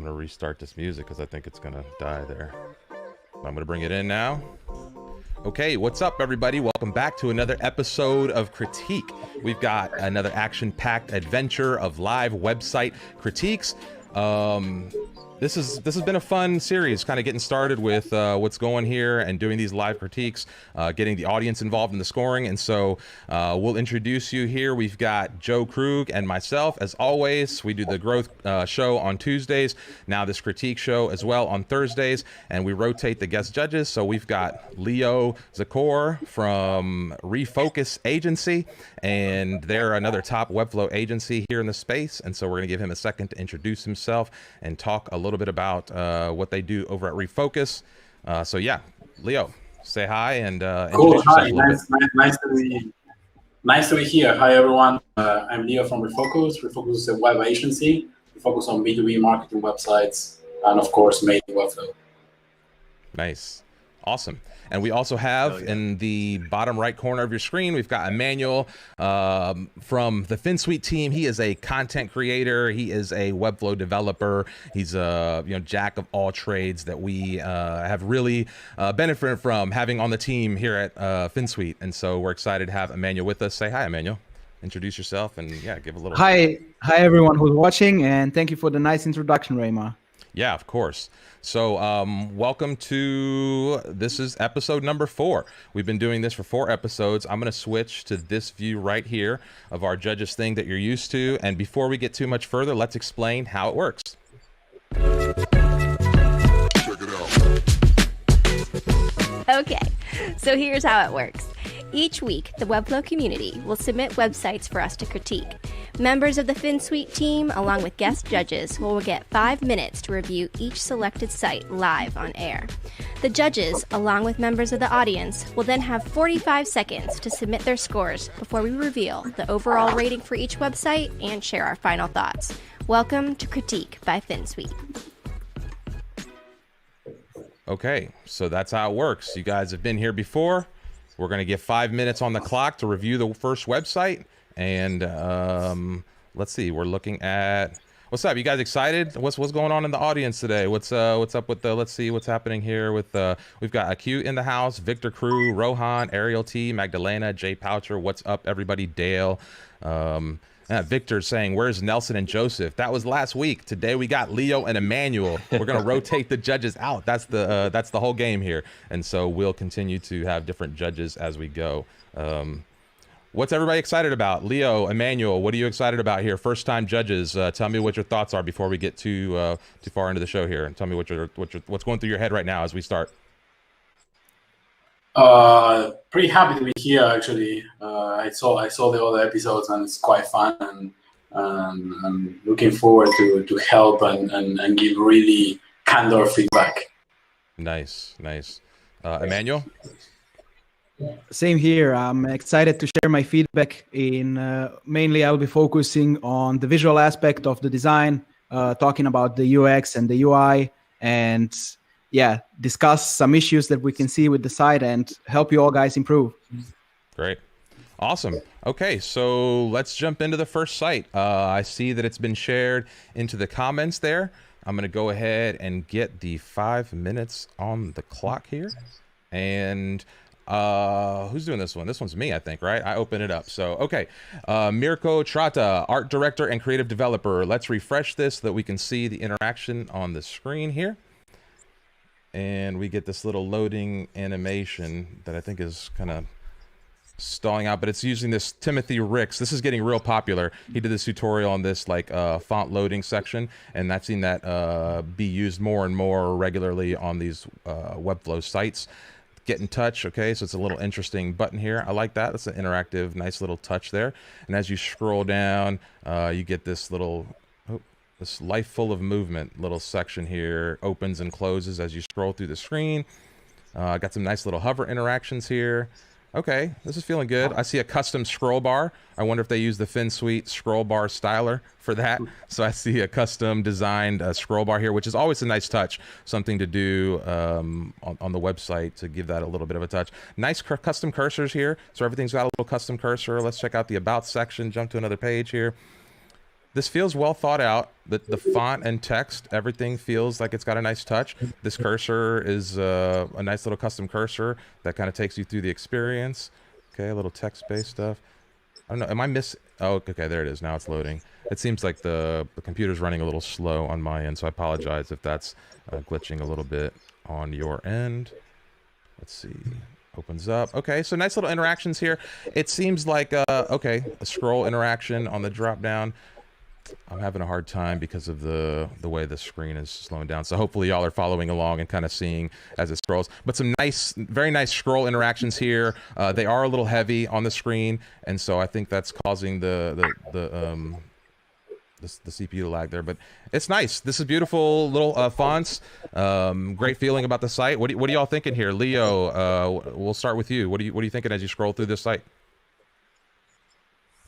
I'm gonna restart this music because I think it's gonna die there. I'm gonna bring it in now. Okay, what's up, everybody? Welcome back to another episode of Critique. We've got another action-packed adventure of live website critiques. This has been a fun series, kind of getting started with what's going here and doing these live critiques, getting the audience involved in the scoring. And so we'll introduce you here. We've got Joe Krug and myself, as always. We do the growth show on Tuesdays, now this critique show as well on Thursdays, and we rotate the guest judges. So we've got Leo Zakor from Refocus Agency, and they're another top Webflow agency here in the space. And so we're going to give him a second to introduce himself and talk a little bit about what they do over at Refocus. So yeah, Leo, say hi and cool. Introduce Hi, yourself a little bit. Nice to be here. Hi everyone. I'm Leo from Refocus. Refocus is a web agency. We focus on B2B marketing websites and of course made Webflow. Nice, awesome. And we also have in the bottom right corner of your screen, we've got Emmanuel from the Finsweet team. He is a content creator. He is a Webflow developer. He's a jack of all trades that we have really benefited from having on the team here at Finsweet. And so we're excited to have Emmanuel with us. Say hi, Emmanuel. Introduce yourself and yeah, give a little. Hi everyone who's watching, and thank you for the nice introduction, Rayma. Yeah, of course. So welcome to, this is episode number 4. We've been doing this for 4 episodes. I'm going to switch to this view right here of our judges thing that you're used to. And before we get too much further, let's explain how it works. Okay, so here's how it works. Each week, the Webflow community will submit websites for us to critique. Members of the Finsweet team, along with guest judges, will get 5 minutes to review each selected site live on air. The judges, along with members of the audience, will then have 45 seconds to submit their scores before we reveal the overall rating for each website and share our final thoughts. Welcome to Critique by Finsweet. Okay, so that's how it works. You guys have been here before. We're going to get 5 minutes on the clock to review the first website. And let's see, we're looking at, what's up? You guys excited? What's going on in the audience today? What's up with the, let's see what's happening here with, we've got Acute in the house, Victor Crew, Rohan, Ariel T, Magdalena, Jay Poucher. What's up, everybody? Dale. Victor's saying, where's Nelson and Joseph? That was last week. Today we got Leo and Emmanuel. We're going to rotate the judges out. That's the whole game here. And so we'll continue to have different judges as we go. What's everybody excited about? Leo, Emmanuel, what are you excited about here? First time judges, tell me what your thoughts are before we get too far into the show here. And tell me what's going through your head right now as we start. Pretty happy to be here actually. I saw the other episodes and it's quite fun, and I'm looking forward to help and give really candor feedback. Nice. Emmanuel? Same here. I'm excited to share my feedback. Mainly I'll be focusing on the visual aspect of the design, talking about the UX and the UI, and yeah, discuss some issues that we can see with the site and help you all guys improve. Great. Awesome. Okay, so let's jump into the first site. I see that it's been shared into the comments there. I'm going to go ahead and get the 5 minutes on the clock here. And who's doing this one? This one's me, I think, right? I open it up. So, okay. Mirko Trotta, art director and creative developer. Let's refresh this so that we can see the interaction on the screen here. And we get this little loading animation that I think is kind of stalling out, but it's using this Timothy Ricks. This is getting real popular. He did this tutorial on this like font loading section, and I've seen that be used more and more regularly on these Webflow sites. Get in touch. Okay, so it's a little interesting button here. I like that. It's an interactive, nice little touch there. And as you scroll down, you get this little this life full of movement little section here, opens and closes as you scroll through the screen. Got some nice little hover interactions here. Okay, this is feeling good. I see a custom scroll bar. I wonder if they use the Finsweet scroll bar styler for that. So I see a custom designed scroll bar here, which is always a nice touch, something to do on the website to give that a little bit of a touch. Nice custom cursors here. So everything's got a little custom cursor. Let's check out the About section, jump to another page here. This feels well thought out. The font and text, everything feels like it's got a nice touch. This cursor is a nice little custom cursor that kind of takes you through the experience. Okay, a little text-based stuff. I don't know, am I oh, okay, there it is. Now it's loading. It seems like the computer's running a little slow on my end, so I apologize if that's glitching a little bit on your end. Let's see. Opens up. Okay, so nice little interactions here. It seems like, okay, a scroll interaction on the drop-down. I'm having a hard time because of the way the screen is slowing down. So hopefully y'all are following along and kind of seeing as it scrolls. But some nice, very nice scroll interactions here. They are a little heavy on the screen, and so I think that's causing the CPU lag there. But it's nice. This is beautiful little fonts. Great feeling about the site. What are y'all thinking here, Leo? We'll start with you. What are you thinking as you scroll through this site?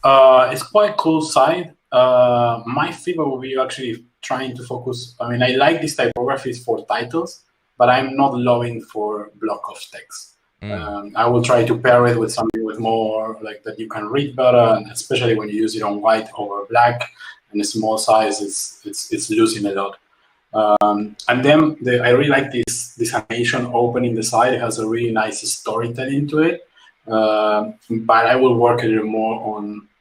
It's quite a cool site. My feedback will be actually trying to focus. I mean, I like these typographies for titles, but I'm not loving for block of text. I will try to pair it with something with more like that you can read better, and especially when you use it on white over black and a small size, it's losing a lot. And then I really like this animation opening the site. It has a really nice storytelling to it, but I will work a little more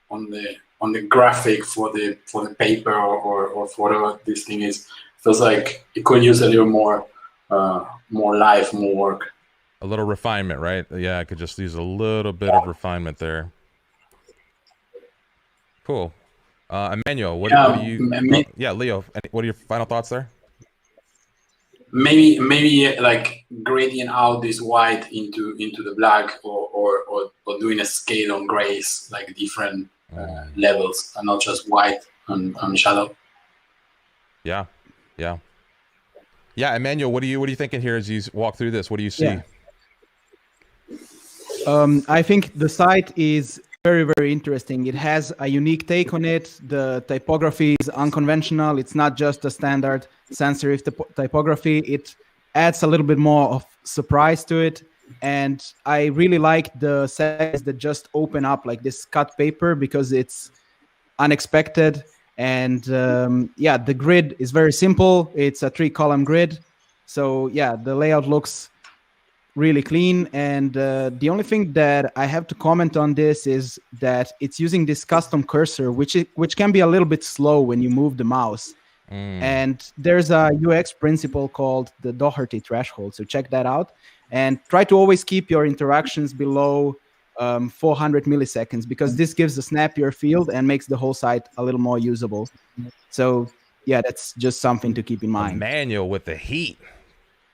on the graphic for the paper or for whatever this thing is. Feels like it could use a little more life, more work. A little refinement, right? Yeah, I could just use a little bit of refinement there. Cool. Emmanuel, what do you? Leo, what are your final thoughts there? Maybe like grading out this white into the black, or doing a scale on grays, like different levels, and not just white and shadow. Yeah. Emmanuel, what are you thinking here as you walk through this? What do you see? I think the site is very, very interesting. It has a unique take on it. The typography is unconventional. It's not just a standard sans serif typography. It adds a little bit more of surprise to it. And I really like the sections that just open up like this cut paper because it's unexpected. And the grid is very simple. It's a 3-column grid. So the layout looks really clean. And the only thing that I have to comment on this is that it's using this custom cursor, which can be a little bit slow when you move the mouse. And there's a UX principle called the Doherty threshold. So check that out. And try to always keep your interactions below 400 milliseconds, because this gives a snappier feel and makes the whole site a little more usable. So that's just something to keep in mind. Emmanuel with the heat.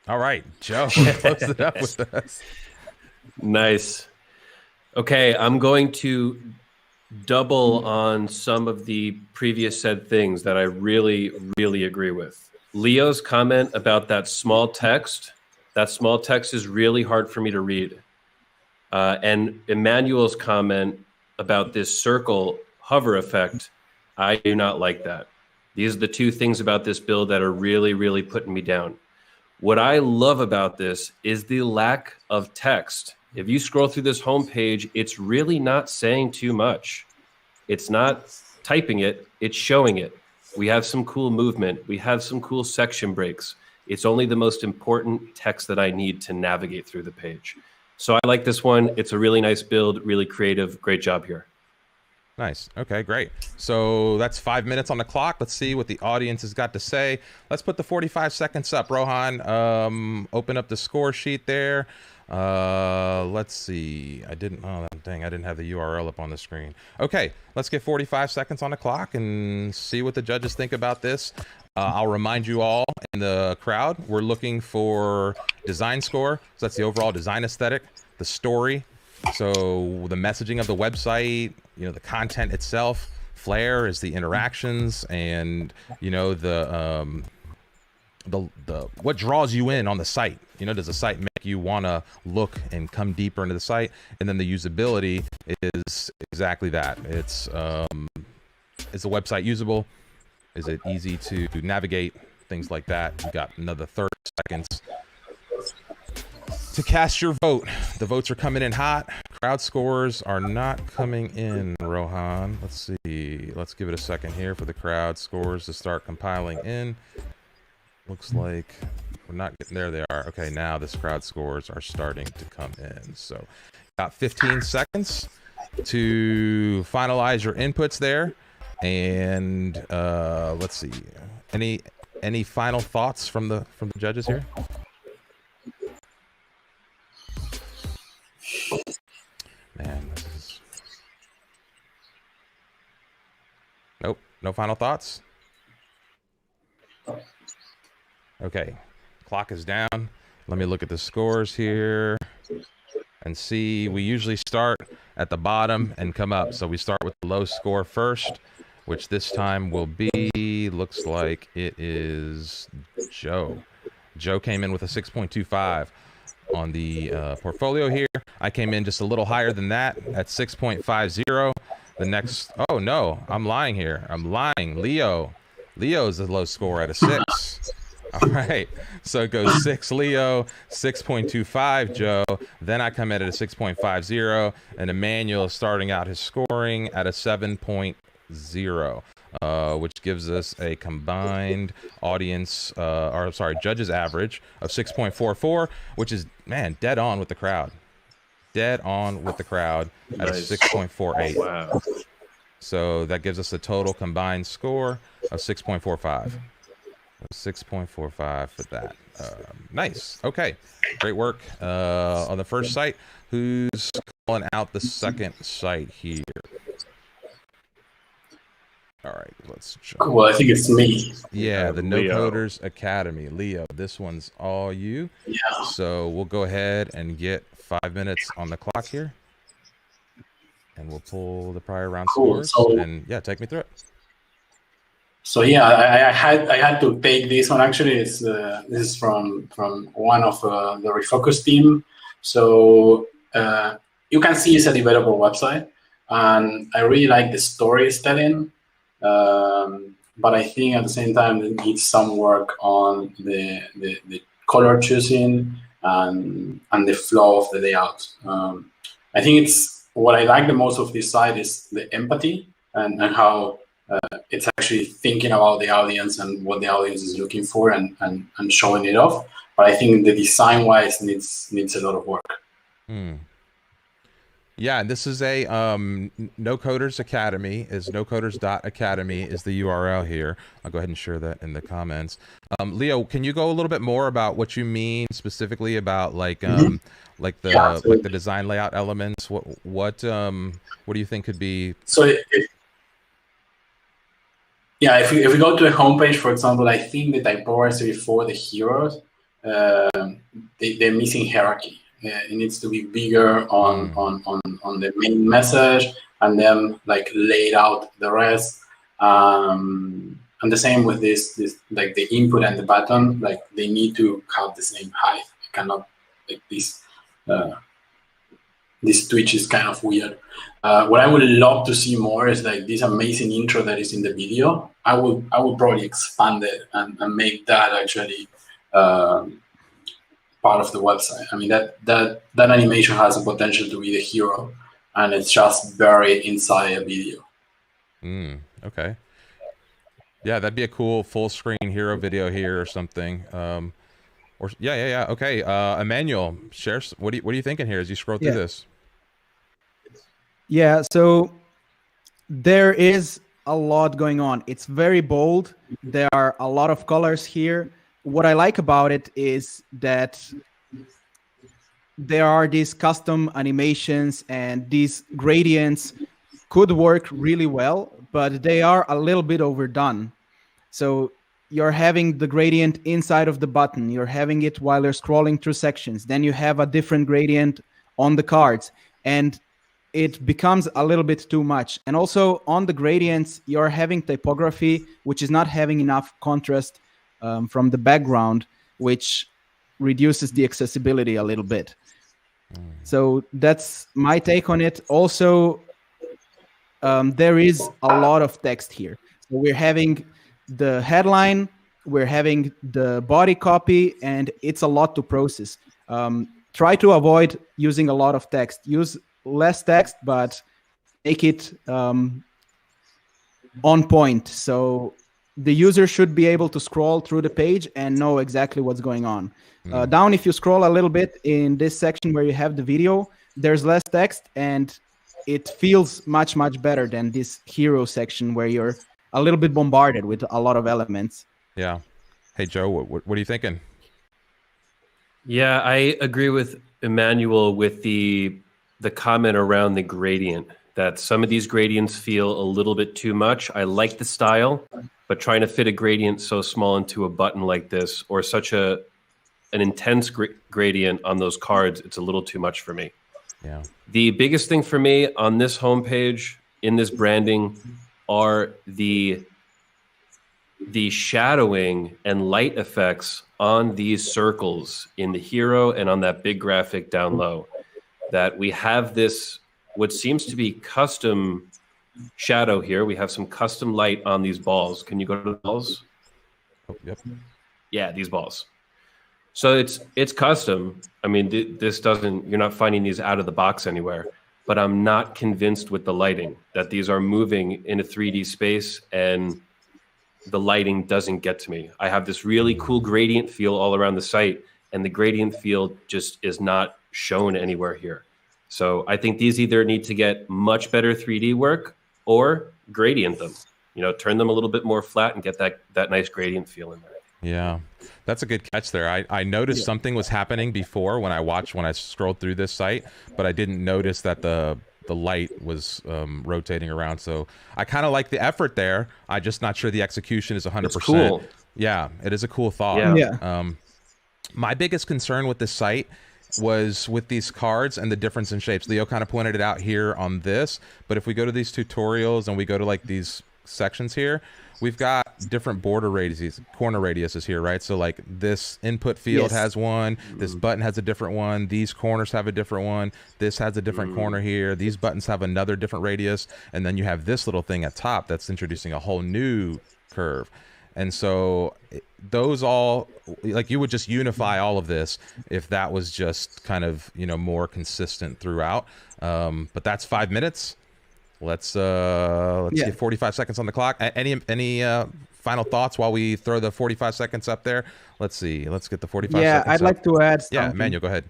All right, Joe, close it up with us. Nice. Okay, I'm going to double on some of the previous said things that I really, really agree with. Leo's comment about that small text is really hard for me to read. And Emmanuel's comment about this circle hover effect, I do not like that. These are the two things about this build that are really, really putting me down. What I love about this is the lack of text. If you scroll through this homepage, it's really not saying too much. It's not typing it, it's showing it. We have some cool movement. We have some cool section breaks. It's only the most important text that I need to navigate through the page. So I like this one. It's a really nice build, really creative. Great job here. Nice. Okay, great. So that's 5 minutes on the clock. Let's see what the audience has got to say. Let's put the 45 seconds up. Rohan, open up the score sheet there. Let's see. I didn't have the URL up on the screen. Okay, let's get 45 seconds on the clock and see what the judges think about this. I'll remind you all in the crowd, we're looking for design score. So that's the overall design aesthetic, the story. So the messaging of the website, the content itself. Flair is the interactions, and the what draws you in on the site. Does the site make you want to look and come deeper into the site? And then the usability is exactly that. Is the website usable? Is it easy to navigate? Things like that. You got another 30 seconds to cast your vote. The votes are coming in hot. crowd scores are not coming in, Rohan. Let's see. Let's give it a second here for the crowd scores to start compiling in. Looks like we're not getting there. They are. Okay, now this crowd scores are starting to come in. So got 15 seconds to finalize your inputs there. And let's see. Any final thoughts from the judges here? Man, this is... Nope, no final thoughts? Okay, clock is down. Let me look at the scores here and see. We usually start at the bottom and come up. So we start with the low score first, which this time will be, looks like it is Joe. Joe came in with a 6.25 on the portfolio here. I came in just a little higher than that at 6.50. The next, oh no, I'm lying here. I'm lying. Leo's the low score at a 6. All right, so it goes 6 Leo, 6.25 Joe. Then I come in at a 6.50, and Emmanuel is starting out his scoring at a 7.0. Which gives us a combined audience, or sorry, judges average of 6.44, which is, man, dead on with the crowd. Dead on with the crowd at a 6.48. Wow. So that gives us a total combined score of 6.45. 6.45 for that. Nice. Okay. Great work on the first site. Who's calling out the second site here? All right, let's jump. Cool, I think it's me. Yeah, the No Leo. Coders Academy. Leo, this one's all you. Yeah. So we'll go ahead and get 5 minutes on the clock here. And we'll pull the prior round Cool. scores. So, And yeah, take me through it. So yeah, I had to take this one actually. It's this is from one of the Refocus team. So you can see it's a developer website, and I really like the storytelling. But I think at the same time it needs some work on the color choosing and the flow of the layout. I think it's what I like the most of this site is the empathy and how it's actually thinking about the audience and what the audience is looking for and showing it off. But I think the design-wise needs a lot of work. Yeah, this is a No Coders Academy. Is nocoders.academy is the URL here. I'll go ahead and share that in the comments. Leo, can you go a little bit more about what you mean specifically about like the design layout elements? What do you think could be? So if we go to the homepage, for example, I think the typography for the heroes, they're missing hierarchy. It needs to be bigger on the main message, and then like laid out the rest. And the same with this like the input and the button, like they need to have the same height. I cannot like this. This twitch is kind of weird. What I would love to see more is like this amazing intro that is in the video. I would probably expand it and make that actually part of the website. I mean that animation has the potential to be the hero, and it's just buried inside a video. Okay. Yeah, that'd be a cool full screen hero video here or something. Yeah. Okay, Emmanuel, share. What are you thinking here as you scroll through this? Yeah, so there is a lot going on. It's very bold. There are a lot of colors here. What I like about it is that there are these custom animations, and these gradients could work really well, but they are a little bit overdone. So you're having the gradient inside of the button. You're having it while you're scrolling through sections. Then you have a different gradient on the cards, and it becomes a little bit too much. And also on the gradients, you're having typography, which is not having enough contrast from the background, which reduces the accessibility a little bit. So that's my take on it. Also, there is a lot of text here. So we're having the headline, we're having the body copy, and it's a lot to process. Try to avoid using a lot of text. Use less text, but make it on point. So the user should be able to scroll through the page and know exactly what's going on. Down, if you scroll a little bit in this section where you have the video, there's less text and it feels much, much better than this hero section where you're a little bit bombarded with a lot of elements. Yeah. Hey, Joe, what are you thinking? Yeah, I agree with Emmanuel with the comment around the gradient, that some of these gradients feel a little bit too much. I like the style, but trying to fit a gradient so small into a button like this, or such an intense gradient on those cards, it's a little too much for me. Yeah. The biggest thing for me on this homepage in this branding are the shadowing and light effects on these circles in the hero and on that big graphic down low. That we have this, what seems to be custom shadow here. We have some custom light on these balls. Can you go to the balls? Oh, yep. Yeah, these balls. So it's custom. I mean, this doesn't, you're not finding these out of the box anywhere, but I'm not convinced with the lighting that these are moving in a 3D space and the lighting doesn't get to me. I have this really cool gradient feel all around the site, and the gradient field just is not shown anywhere here. So I think these either need to get much better 3D work or gradient them, turn them a little bit more flat and get that nice gradient feel in there. Yeah, that's a good catch there. I noticed something was happening before when I scrolled through this site, but I didn't notice that the light was rotating around. So I kind of like the effort there. I'm just not sure the execution is 100%. It's cool. Yeah, it is a cool thought. Yeah. My biggest concern with this site was with these cards and the difference in shapes. Leo kind of pointed it out here on this, but if we go to these tutorials and we go to like these sections here, we've got different border radiuses, corner radiuses here, right? So like this input field has one, this button has a different one, these corners have a different one, this has a different corner here, these buttons have another different radius, and then you have this little thing at top that's introducing a whole new curve. And so those all, like, you would just unify all of this if that was just kind of, more consistent throughout. But that's 5 minutes. Let's get 45 seconds on the clock. Any final thoughts while we throw the 45 seconds up there? Let's see. Let's get the 45 seconds. Yeah, I'd like to add something. Yeah, Emmanuel, go ahead.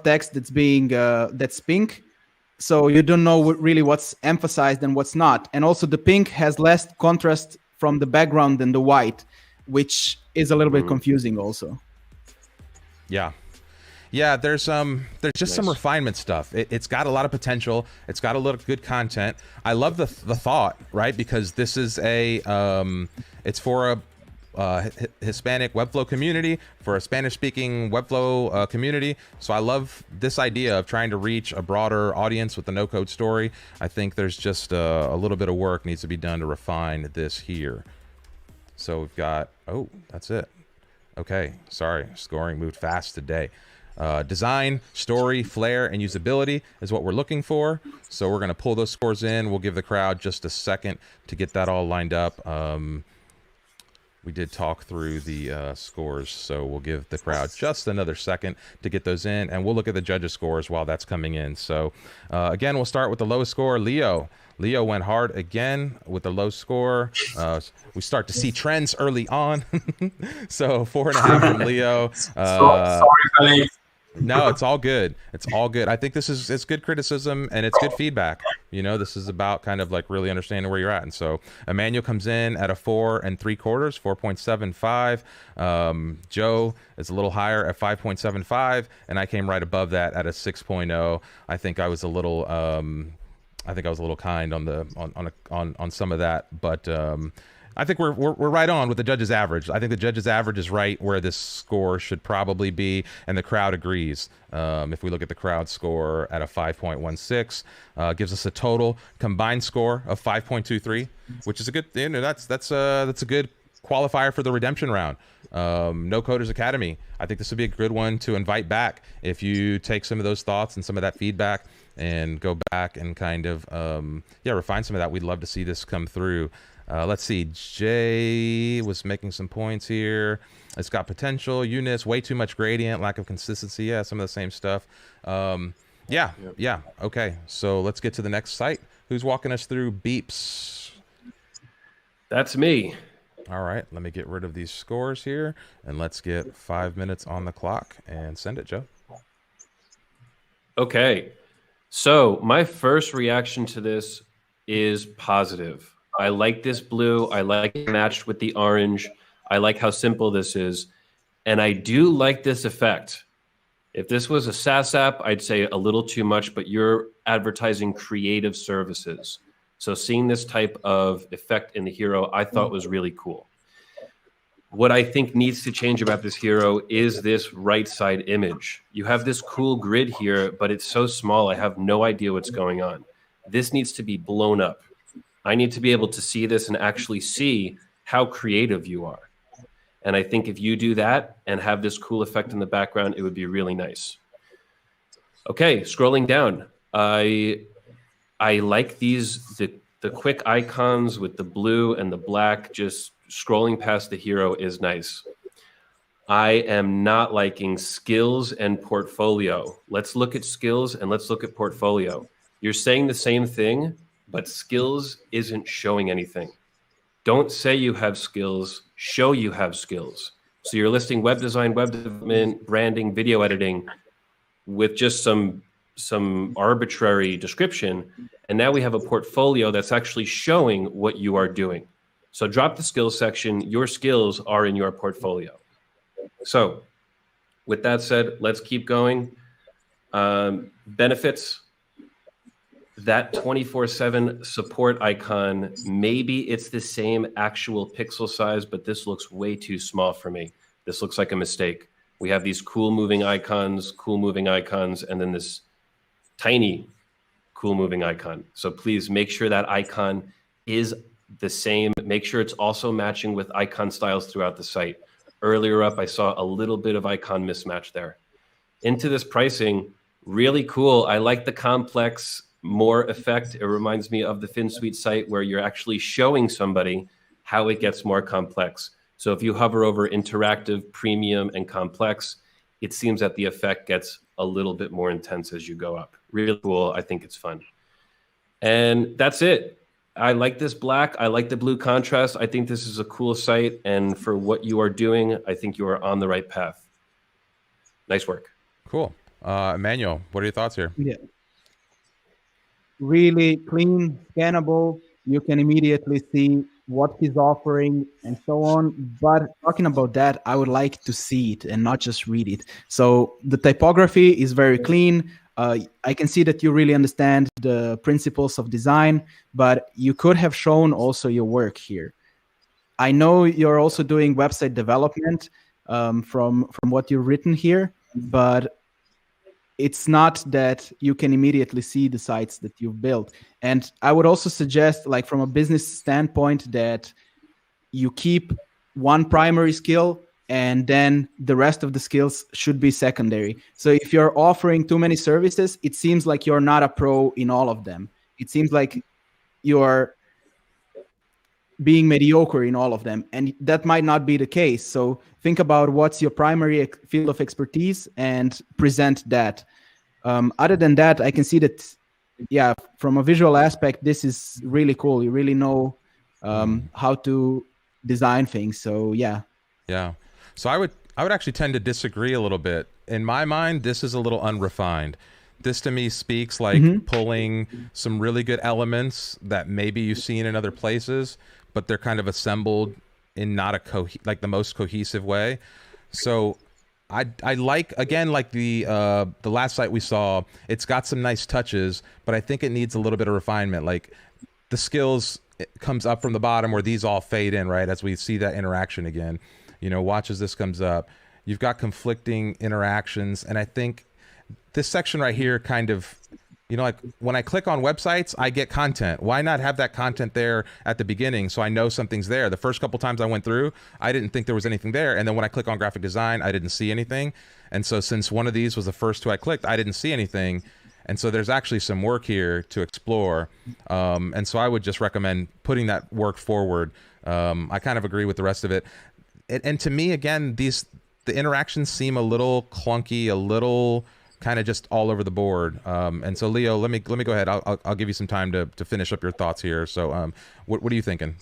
Text that's being that's pink, so you don't know really what's emphasized and what's not. And also the pink has less contrast from the background than the white, which is a little bit confusing also. Yeah. Yeah, there's just some refinement stuff. It's got a lot of potential. It's got a lot of good content. I love the thought, right? Because this is it's for a Hispanic Webflow community, for a Spanish-speaking Webflow community. So I love this idea of trying to reach a broader audience with the no-code story. I think there's just a little bit of work needs to be done to refine this here. So we've got, oh, that's it. Okay, sorry, scoring moved fast today. Design, story, flair, and usability is what we're looking for. So we're going to pull those scores in. We'll give the crowd just a second to get that all lined up. We did talk through the scores, so we'll give the crowd just another second to get those in, and we'll look at the judges' scores while that's coming in. So again, we'll start with the lowest score, Leo. Leo went hard again with the low score. We start to see trends early on. So 4.5 from Leo. Sorry, Felix. No, it's all good. It's all good. I think it's good criticism and it's good feedback. This is about kind of like really understanding where you're at. And so Emmanuel comes in at a 4 3/4, 4.75. Joe is a little higher at 5.75, and I came right above that at a 6.0. I think I was a little kind on some of that, but I think we're right on with the judges' average. I think the judges' average is right where this score should probably be, and the crowd agrees. If we look at the crowd score at a 5.16, gives us a total combined score of 5.23, which is a good. That's a good qualifier for the redemption round. No Coders Academy. I think this would be a good one to invite back if you take some of those thoughts and some of that feedback and go back and kind of refine some of that. We'd love to see this come through. Let's see. Jay was making some points here. It's got potential, units, way too much gradient, lack of consistency. Yeah, some of the same stuff. Yeah. Okay, so let's get to the next site. Who's walking us through beeps? That's me. All right, let me get rid of these scores here, and let's get 5 minutes on the clock and send it, Joe. Okay, so my first reaction to this is positive. I like this blue. I like it matched with the orange. I like how simple this is. And I do like this effect. If this was a SaaS app, I'd say a little too much, but you're advertising creative services. So seeing this type of effect in the hero, I thought was really cool. What I think needs to change about this hero is this right side image. You have this cool grid here, but it's so small, I have no idea what's going on. This needs to be blown up. I need to be able to see this and actually see how creative you are. And I think if you do that and have this cool effect in the background, it would be really nice. Okay, scrolling down. I like the quick icons with the blue and the black. Just scrolling past the hero is nice. I am not liking skills and portfolio. Let's look at skills and let's look at portfolio. You're saying the same thing, but skills isn't showing anything. Don't say you have skills, show you have skills. So you're listing web design, web development, branding, video editing with just some arbitrary description. And now we have a portfolio that's actually showing what you are doing. So drop the skills section. Your skills are in your portfolio. So with that said, let's keep going. Benefits. That 24/7 support icon, maybe it's the same actual pixel size, but this looks way too small for me. This looks like a mistake. We have these cool moving icons, and then this tiny cool moving icon. So please make sure that icon is the same. Make sure it's also matching with icon styles throughout the site. Earlier up, I saw a little bit of icon mismatch there. Into this pricing, really cool. I like the complex more effect. It reminds me of the Finsweet site where you're actually showing somebody how it gets more complex. So if you hover over interactive, premium, and complex, it seems that the effect gets a little bit more intense as you go up. Really cool. I think it's fun. And that's it. I like this black. I like the blue contrast. I think this is a cool site. And for what you are doing, I think you are on the right path. Nice work. Cool. Emmanuel, what are your thoughts here? Yeah. Really clean, scannable. You can immediately see what he's offering and so on. But talking about that, I would like to see it and not just read it. So the typography is very clean. I can see that you really understand the principles of design, but you could have shown also your work here. I know you're also doing website development from what you've written here, but it's not that you can immediately see the sites that you've built. And I would also suggest, like from a business standpoint, that you keep one primary skill and then the rest of the skills should be secondary. So if you're offering too many services, it seems like you're not a pro in all of them. It seems like you're being mediocre in all of them, and that might not be the case. So think about what's your primary field of expertise and present that. Other than that, I can see that, yeah, from a visual aspect, this is really cool. You really know how to design things. So yeah. Yeah. So I would actually tend to disagree a little bit. In my mind, this is a little unrefined. This to me speaks like pulling some really good elements that maybe you've seen in other places, but they're kind of assembled in not a like the most cohesive way. So I like, again, like the last site we saw, it's got some nice touches, but I think it needs a little bit of refinement. Like the skills, it comes up from the bottom where these all fade in, right? As we see that interaction again, you know, watch as this comes up. You've got conflicting interactions. And I think this section right here kind of, you know, like when I click on websites, I get content. Why not have that content there at the beginning so I know something's there? The first couple times I went through, I didn't think there was anything there. And then when I click on graphic design, I didn't see anything. And so since one of these was the first two I clicked, I didn't see anything. And so there's actually some work here to explore. And so I would just recommend putting that work forward. I kind of agree with the rest of it. And to me, again, the interactions seem a little clunky, a little kind of just all over the board. And so Leo, let me go ahead. I'll give you some time to finish up your thoughts here. So what are you thinking?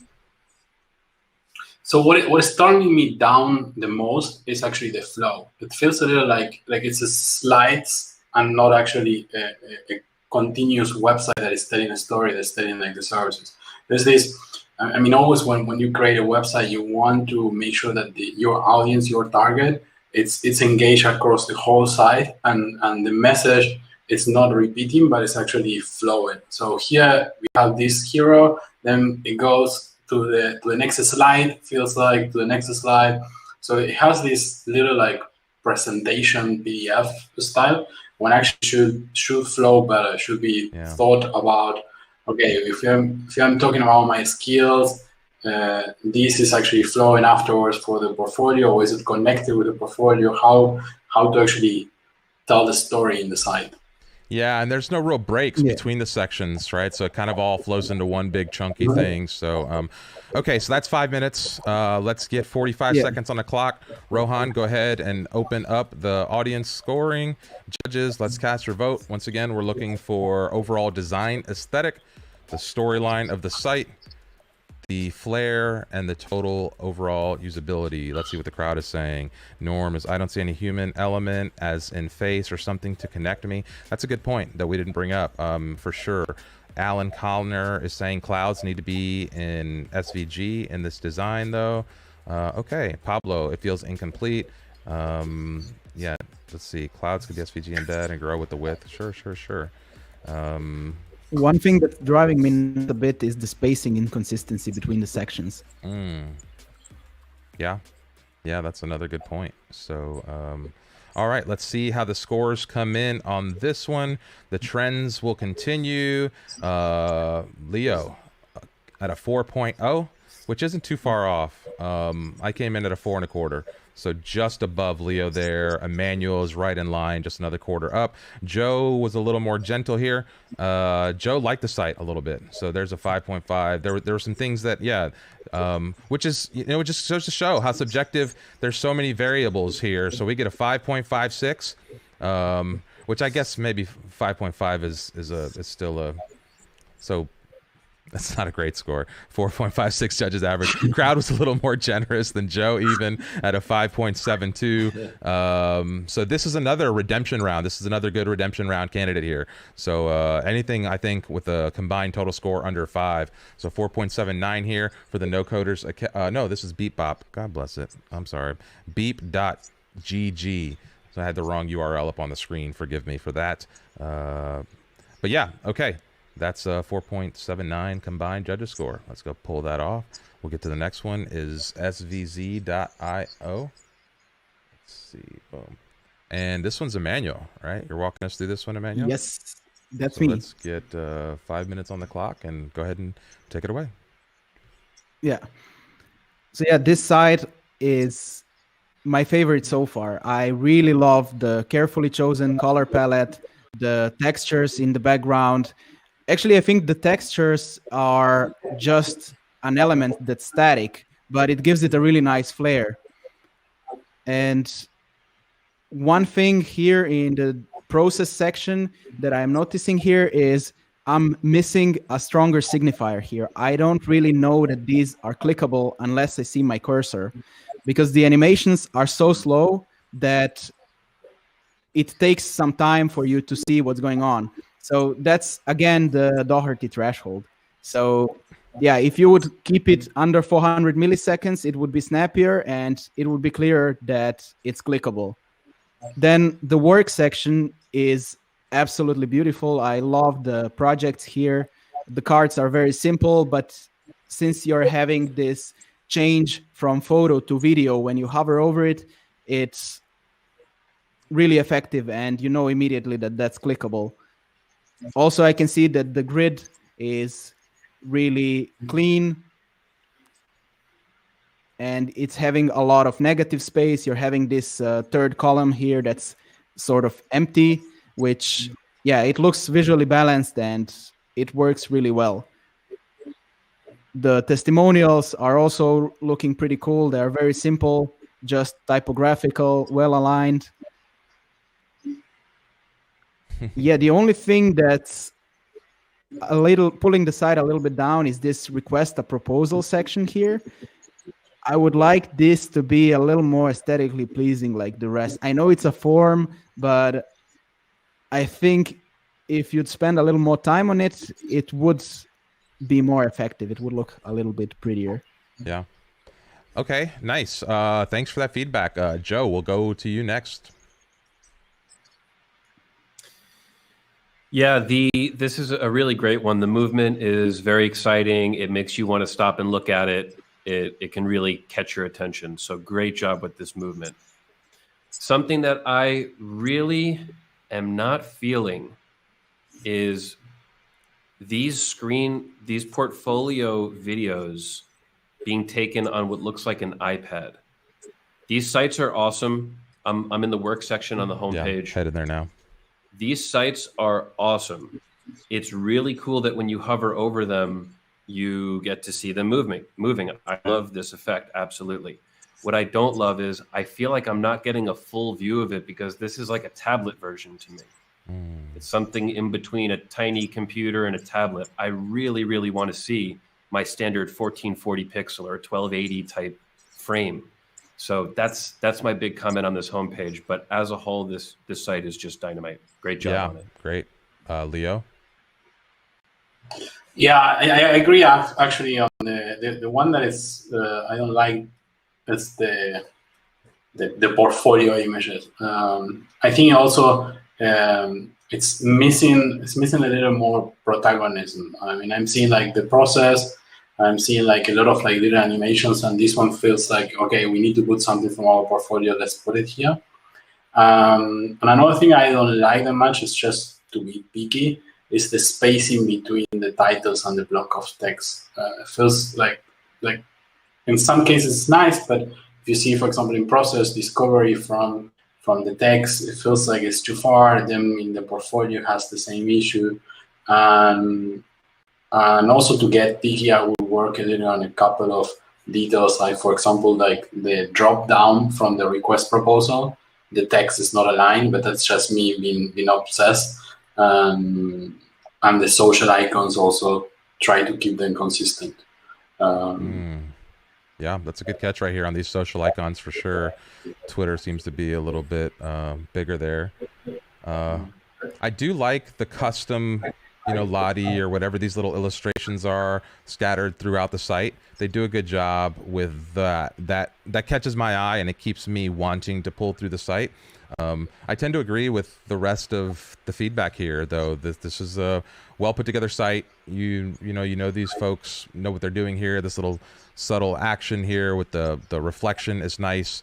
So what is turning me down the most is actually the flow. It feels a little like it's a slides and not actually a continuous website that is telling a story, that's telling like the services. There's this, I mean, always when you create a website, you want to make sure that your audience, your target, it's engaged across the whole site, and the message is not repeating, but it's actually flowing. So here we have this hero, then it goes to the next slide, feels like to the next slide. So it has this little like presentation PDF style, when actually should flow better, should be thought about. Okay, if I'm talking about my skills, this is actually flowing afterwards for the portfolio, or is it connected with the portfolio? How to actually tell the story in the site? Yeah, and there's no real breaks between the sections, right? So it kind of all flows into one big chunky thing. So, okay, so that's 5 minutes. Let's get 45 seconds on the clock. Rohan, go ahead and open up the audience scoring. Judges, let's cast your vote. Once again, we're looking for overall design aesthetic, the storyline of the site, the flair, and the total overall usability. Let's see what the crowd is saying. Norm is, I don't see any human element as in face or something to connect me. That's a good point that we didn't bring up, for sure. Alan Colliner is saying clouds need to be in SVG in this design though. Okay, Pablo, it feels incomplete. Yeah, let's see. Clouds could be SVG embed and grow with the width. Sure. One thing that's driving me nuts a bit is the spacing inconsistency between the sections. Yeah, that's another good point. So, all right, let's see how the scores come in on this one. The trends will continue. Leo at a 4.0, which isn't too far off. I came in at a 4.25. So just above Leo there. Emmanuel is right in line, just another quarter up. Joe was a little more gentle here. Joe liked the site a little bit. So there's a 5.5. There were some things that, which is, it just goes to show how subjective. There's so many variables here. So we get a 5.56, which I guess maybe 5.5 is still a, so that's not a great score. 4.56 judges average. Crowd was a little more generous than Joe, even at a 5.72. So this is another redemption round. This is another good redemption round candidate here. So anything, I think, with a combined total score under 5. So 4.79 here for the no-coders. No, this is Beep Bop. God bless it. I'm sorry. Beep.gg. So I had the wrong URL up on the screen. Forgive me for that. But yeah, okay. That's a 4.79 combined judges score. Let's go pull that off. We'll get to the next one is SVZ.io. Let's see. Boom. And this one's Emmanuel, right? You're walking us through this one, Emmanuel? Yes, that's me. Let's get 5 minutes on the clock and go ahead and take it away. Yeah. So yeah, this site is my favorite so far. I really love the carefully chosen color palette, the textures in the background. Actually, I think the textures are just an element that's static, but it gives it a really nice flair. And one thing here in the process section that I'm noticing here is I'm missing a stronger signifier here. I don't really know that these are clickable unless I see my cursor, because the animations are so slow that it takes some time for you to see what's going on. So that's, again, the Doherty threshold. So yeah, if you would keep it under 400 milliseconds, it would be snappier and it would be clearer that it's clickable. Then the work section is absolutely beautiful. I love the projects here. The cards are very simple, but since you're having this change from photo to video, when you hover over it, it's really effective and you know immediately that that's clickable. Also, I can see that the grid is really clean and it's having a lot of negative space. You're having this third column here that's sort of empty, which yeah, it looks visually balanced and it works really well. The testimonials are also looking pretty cool. They are very simple, just typographical, well aligned. Yeah, the only thing that's a little pulling the site a little bit down is this request a proposal section here. I would like this to be a little more aesthetically pleasing like the rest. I know it's a form, but I think if you'd spend a little more time on it, it would be more effective. It would look a little bit prettier. Yeah. Okay, nice. Thanks for that feedback. Joe, we'll go to you next. Yeah, this is a really great one. The movement is very exciting. It makes you want to stop and look at it. It can really catch your attention. So great job with this movement. Something that I really am not feeling is these portfolio videos being taken on what looks like an iPad. These sites are awesome. I'm in the work section on the homepage. Yeah, head in there now. These sites are awesome. It's really cool that when you hover over them, you get to see them moving. I love this effect, absolutely. What I don't love is I feel like I'm not getting a full view of it because this is like a tablet version to me. It's something in between a tiny computer and a tablet. I really, really want to see my standard 1440 pixel or 1280 type frame. So that's my big comment on this homepage. But as a whole, this site is just dynamite. Great job on it. Great. Leo? Yeah, I agree actually on the one that is I don't like. It's the portfolio images. I think also it's missing a little more protagonism. I mean, I'm seeing like the process. I'm seeing like a lot of like little animations, and this one feels like, okay, we need to put something from our portfolio. Let's put it here. And another thing I don't like that much is just to be picky. Is the spacing between the titles and the block of text. It feels like in some cases it's nice, but if you see, for example, in process discovery from the text, it feels like it's too far. Then in the portfolio has the same issue, and also to get picky, I would work a little on a couple of details, like for example, like the drop down from the request proposal. The text is not aligned, but that's just me being obsessed. And the social icons also try to keep them consistent. Yeah, that's a good catch right here on these social icons for sure. Twitter seems to be a little bit bigger there. I do like the custom, Lottie or whatever these little illustrations are scattered throughout the site. They do a good job with that. That catches my eye and it keeps me wanting to pull through the site. I tend to agree with the rest of the feedback here, though. This is a well put together site. You know these folks know what they're doing here. This little subtle action here with the reflection is nice.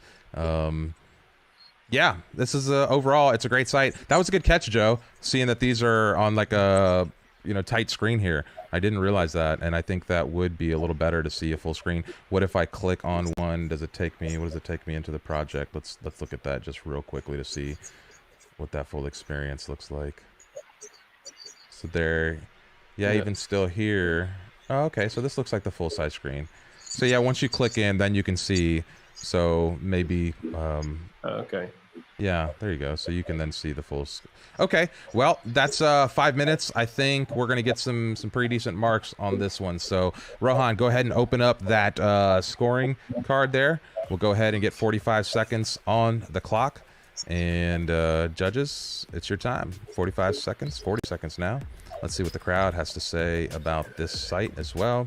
Yeah, this is overall it's a great site. That was a good catch, Joe. Seeing that these are on like a tight screen here. I didn't realize that, and I think that would be a little better to see a full screen. What if I click on one? What does it take me into the project? Let's look at that just real quickly to see what that full experience looks like. So there, yeah, even still here. Oh, okay, so this looks like the full size screen. So yeah, once you click in, then you can see. So maybe. Okay. Yeah, there you go. So you can then see the full. Okay, well, that's 5 minutes. I think we're gonna get some pretty decent marks on this one. So Rohan, go ahead and open up that scoring card there. We'll go ahead and get 45 seconds on the clock. And judges, it's your time. 45 seconds, 40 seconds now. Let's see what the crowd has to say about this site as well.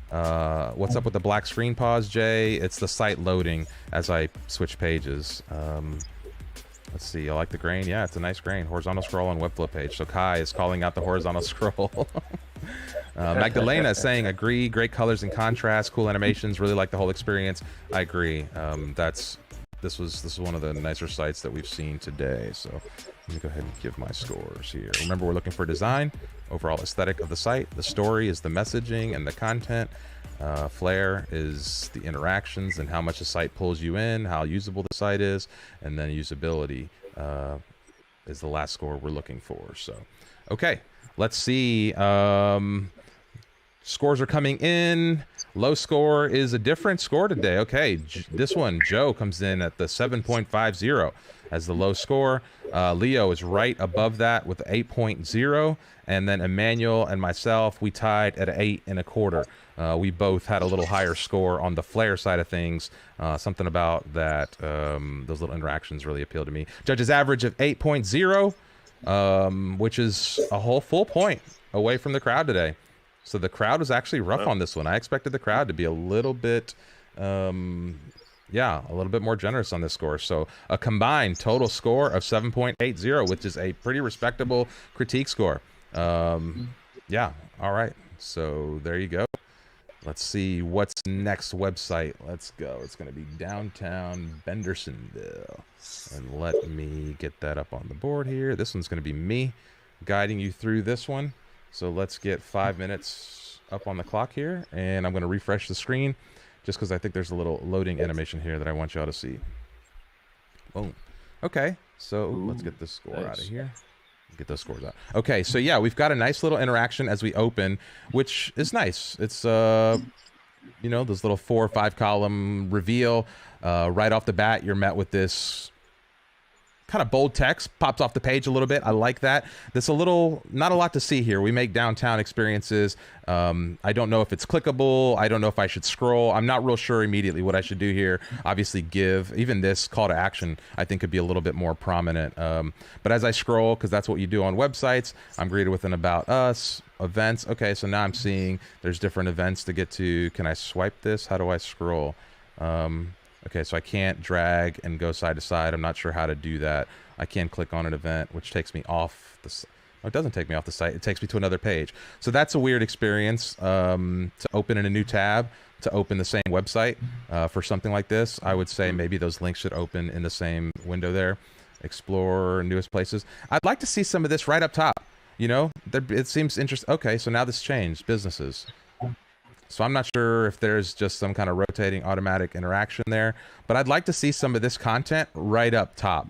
What's up with the black screen pause, Jay? It's the site loading as I switch pages. Let's see, I like the grain. Yeah, it's a nice grain. Horizontal scroll on Webflow page. So Kai is calling out the horizontal scroll. Magdalena is saying, agree, great colors and contrast, cool animations, really like the whole experience. I agree. This was one of the nicer sites that we've seen today. So let me go ahead and give my scores here. Remember, we're looking for design, overall aesthetic of the site. The story is the messaging and the content. Flair is the interactions and how much the site pulls you in, how usable the site is, and then usability. is the last score we're looking for. So, okay, let's see. Scores are coming in. Low score is a different score today. Okay, this one, Joe, comes in at the 7.50 as the low score. Leo is right above that with 8.0. And then Emmanuel and myself, we tied at 8.25. We both had a little higher score on the Flare side of things. Something about that, those little interactions really appealed to me. Judges average of 8.0, which is a whole full point away from the crowd today. So the crowd was actually rough on this one. I expected the crowd to be a little bit, a little bit more generous on this score. So a combined total score of 7.80, which is a pretty respectable critique score. Yeah, all right. So there you go. Let's see what's next website. Let's go. It's going to be downtown Bentonville. And let me get that up on the board here. This one's going to be me guiding you through this one. So let's get 5 minutes up on the clock here, and I'm going to refresh the screen just because I think there's a little loading animation here that I want y'all to see. Boom. Okay, so let's get this score out of here. Get those scores out. Okay, so yeah, we've got a nice little interaction as we open, which is nice. It's, those little 4 or 5 column reveal. Right off the bat, you're met with this kind of bold text pops off the page a little bit. I like that. There's not a lot to see here. We make downtown experiences. I don't know if it's clickable. I don't know if I should scroll. I'm not real sure immediately what I should do here. Obviously even this call to action, I think could be a little bit more prominent. But as I scroll, because that's what you do on websites, I'm greeted with an about us, events. Okay, so now I'm seeing there's different events to get to. Can I swipe this? How do I scroll? Okay, so I can't drag and go side to side. I'm not sure how to do that. I can click on an event, which takes me off the oh, it doesn't take me off the site. It takes me to another page. So that's a weird experience to open in a new tab, to open the same website for something like this. I would say maybe those links should open in the same window there. Explore newest places. I'd like to see some of this right up top. It seems interesting. Okay, so now this changed, businesses. So I'm not sure if there's just some kind of rotating automatic interaction there, but I'd like to see some of this content right up top.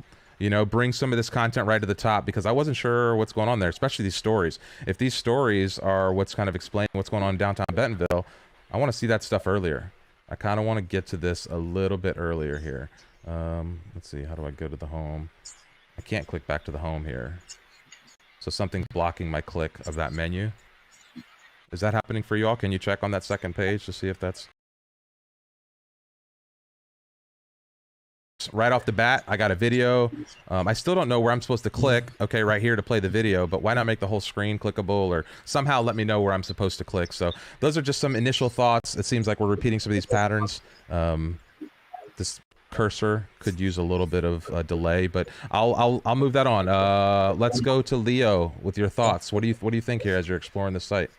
Bring some of this content right to the top, because I wasn't sure what's going on there, especially these stories. If these stories are what's kind of explaining what's going on in downtown Bentonville, I want to see that stuff earlier. I kind of want to get to this a little bit earlier here. Let's see, how do I go to the home? I can't click back to the home here. So something's blocking my click of that menu. Is that happening for you all? Can you check on that second page to see if that's... Right off the bat, I got a video. I still don't know where I'm supposed to click. Okay, right here to play the video, but why not make the whole screen clickable, or somehow let me know where I'm supposed to click? So those are just some initial thoughts. It seems like we're repeating some of these patterns. This cursor could use a little bit of delay, but I'll move that on. Let's go to Leo with your thoughts. What do you think here as you're exploring the site?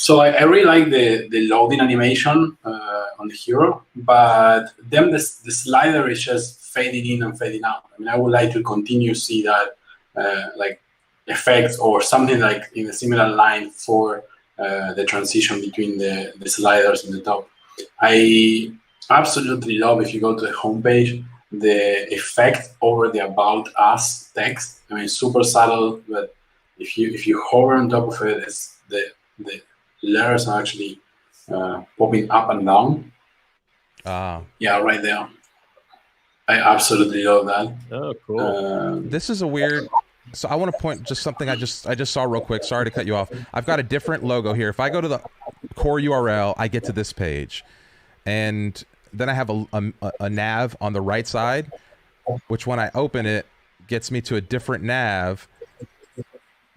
So I really like the loading animation on the hero, but then the slider is just fading in and fading out. I mean, I would like to continue to see that like effects or something like in a similar line for the transition between the sliders in the top. I absolutely love, if you go to the homepage, the effect over the About Us text. I mean, super subtle, but if you hover on top of it, it's the letters are actually popping up and down. Yeah, right there. I absolutely love that. Oh, cool. This is a weird... So I want to point just something I just saw real quick. Sorry to cut you off. I've got a different logo here. If I go to the core URL, I get to this page. And then I have a nav on the right side, which when I open it, gets me to a different nav.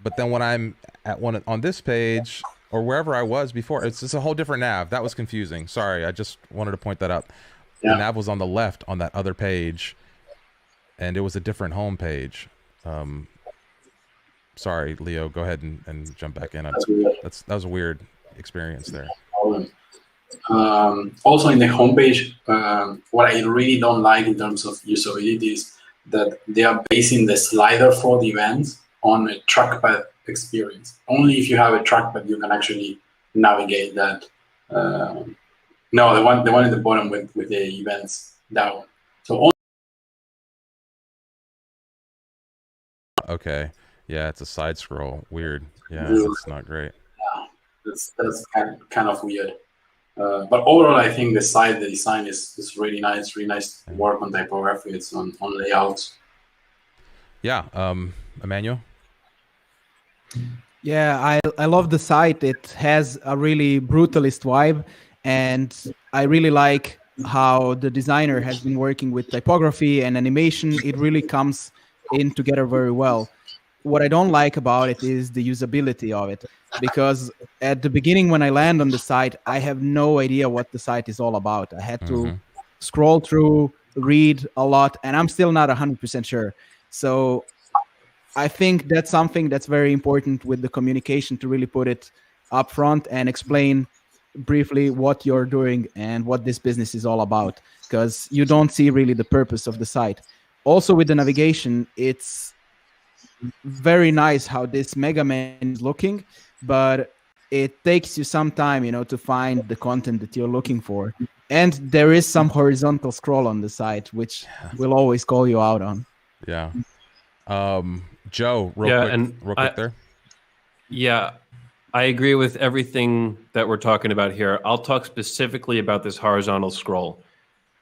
But then when I'm at one on this page... or wherever I was before, it's a whole different nav. That was confusing. Sorry, I just wanted to point that out. Yeah. The nav was on the left on that other page, and it was a different home page. Sorry, Leo, go ahead and jump back in. That was a weird experience there. Also in the homepage, what I really don't like in terms of usability is that they are basing the slider for the events on a trackpad experience. Only if you have a trackpad you can actually navigate that. No, the one at the bottom with the events, that one. So Okay. Yeah, it's a side scroll. Weird. Yeah, Really. that's not great. That's kind of weird. But overall, I think the design is really nice. Really nice work on typography. It's on layouts. Yeah. Emmanuel. Yeah, I love the site. It has a really brutalist vibe, and I really like how the designer has been working with typography and animation. It really comes in together very well. What I don't like about it is the usability of it, because at the beginning when I land on the site, I have no idea what the site is all about. I had to scroll through, read a lot, and I'm still not 100% sure. So I think that's something that's very important with the communication, to really put it up front and explain briefly what you're doing and what this business is all about, because you don't see really the purpose of the site. Also with the navigation, it's very nice how this Mega Man is looking, but it takes you some time, to find the content that you're looking for. And there is some horizontal scroll on the site, which will always call you out on. Yeah. Joe, real quick there. Yeah, I agree with everything that we're talking about here. I'll talk specifically about this horizontal scroll.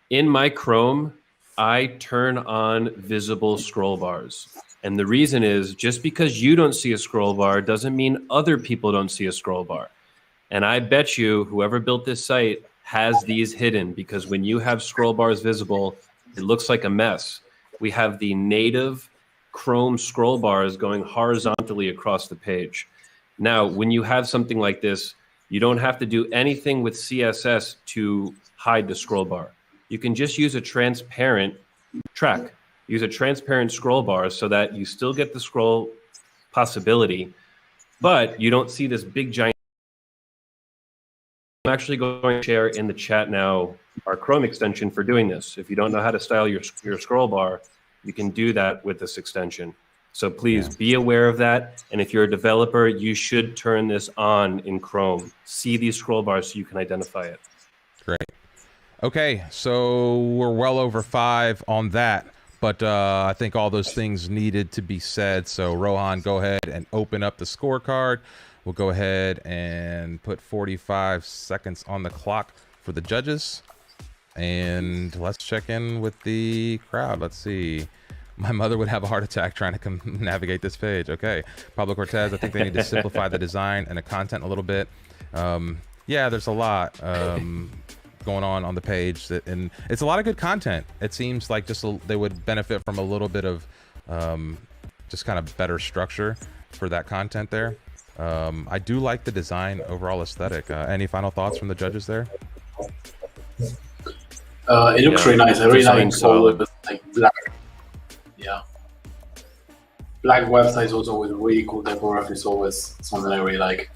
In my Chrome, I turn on visible scroll bars. And the reason is, just because you don't see a scroll bar doesn't mean other people don't see a scroll bar. And I bet you whoever built this site has these hidden, because when you have scroll bars visible, it looks like a mess. We have the native Chrome scroll bars going horizontally across the page. Now, when you have something like this, you don't have to do anything with CSS to hide the scroll bar. You can just use a transparent track. Use a transparent scroll bar so that you still get the scroll possibility, but you don't see this big giant. I'm actually going to share in the chat now our Chrome extension for doing this. If you don't know how to style your scroll bar, you can do that with this extension. So please be aware of that. And if you're a developer, you should turn this on in Chrome. See these scroll bars so you can identify it. Great. Okay, so we're well over 5 on that. But I think all those things needed to be said. So Rohan, go ahead and open up the scorecard. We'll go ahead and put 45 seconds on the clock for the judges. And let's check in with the crowd. Let's see. My mother would have a heart attack trying to navigate this page. Okay. Pablo Cortez, I think they need to simplify the design and the content a little bit. Yeah, there's a lot going on the page, and it's a lot of good content. It seems like they would benefit from a little bit of just kind of better structure for that content there. I do like the design overall aesthetic. Any final thoughts from the judges there? It looks really nice. I really like solid, like black. Yeah. Black websites also with really cool typography is always something I really like.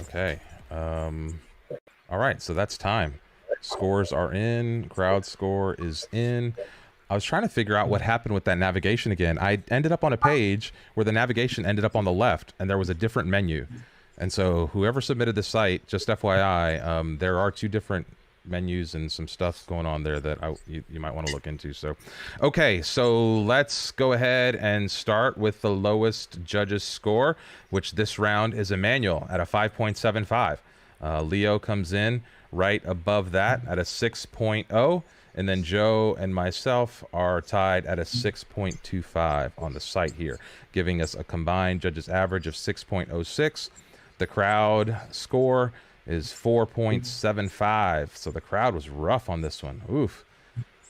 Okay. All right, so that's time. Scores are in. Crowd score is in. I was trying to figure out what happened with that navigation again. I ended up on a page where the navigation ended up on the left, and there was a different menu. And so whoever submitted the site, just FYI, there are 2 different menus and some stuff going on there that you might want to look into. So, okay, so let's go ahead and start with the lowest judges score, which this round is Emmanuel at a 5.75. Leo comes in right above that at a 6.0. And then Joe and myself are tied at a 6.25 on the site here, giving us a combined judges average of 6.06. The crowd score is 4.75. So the crowd was rough on this one. Oof.